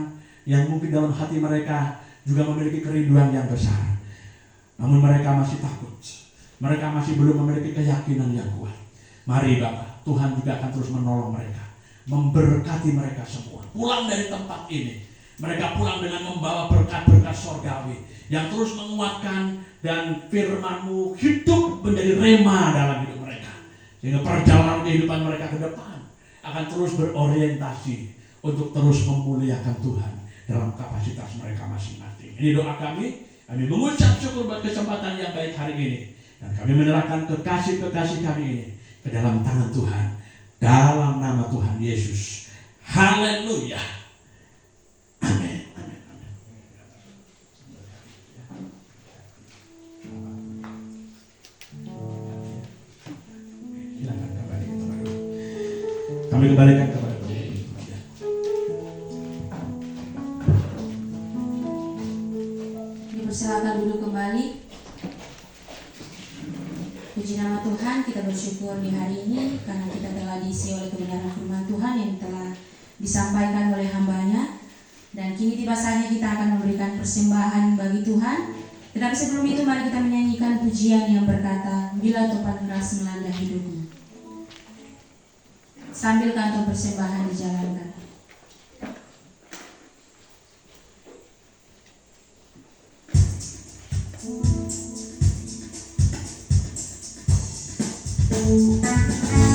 yang mungkin dalam hati mereka juga memiliki kerinduan yang besar, namun mereka masih takut, mereka masih belum memiliki keyakinan yang kuat, mari Bapa, Tuhan juga akan terus menolong mereka, memberkati mereka semua. Pulang dari tempat ini, mereka pulang dengan membawa berkat-berkat surgawi yang terus menguatkan, dan firman-Mu hidup menjadi rema dalam hidup mereka, sehingga perjalanan kehidupan mereka ke depan akan terus berorientasi untuk terus memuliakan Tuhan dalam kapasitas mereka masing-masing. Ini doa kami. Kami mengucap syukur buat kesempatan yang baik hari ini, dan kami menyerahkan kekasih-kekasih kami ini ke dalam tangan Tuhan, dalam nama Tuhan Yesus. Haleluya. Amin. Kami kembalikan kepada Tuhan. Dipersilakan duduk kembali. Puji nama Tuhan, kita bersyukur di hari ini karena kita telah diisi oleh kebenaran firman Tuhan yang telah disampaikan oleh hamba-Nya. Dan kini tiba saatnya kita akan memberikan persembahan bagi Tuhan. Tetapi sebelum itu mari kita menyanyikan pujian yang berkata, bila topan keras melanda hidupmu. Sambil kantong persembahan dijalankan. Thank you.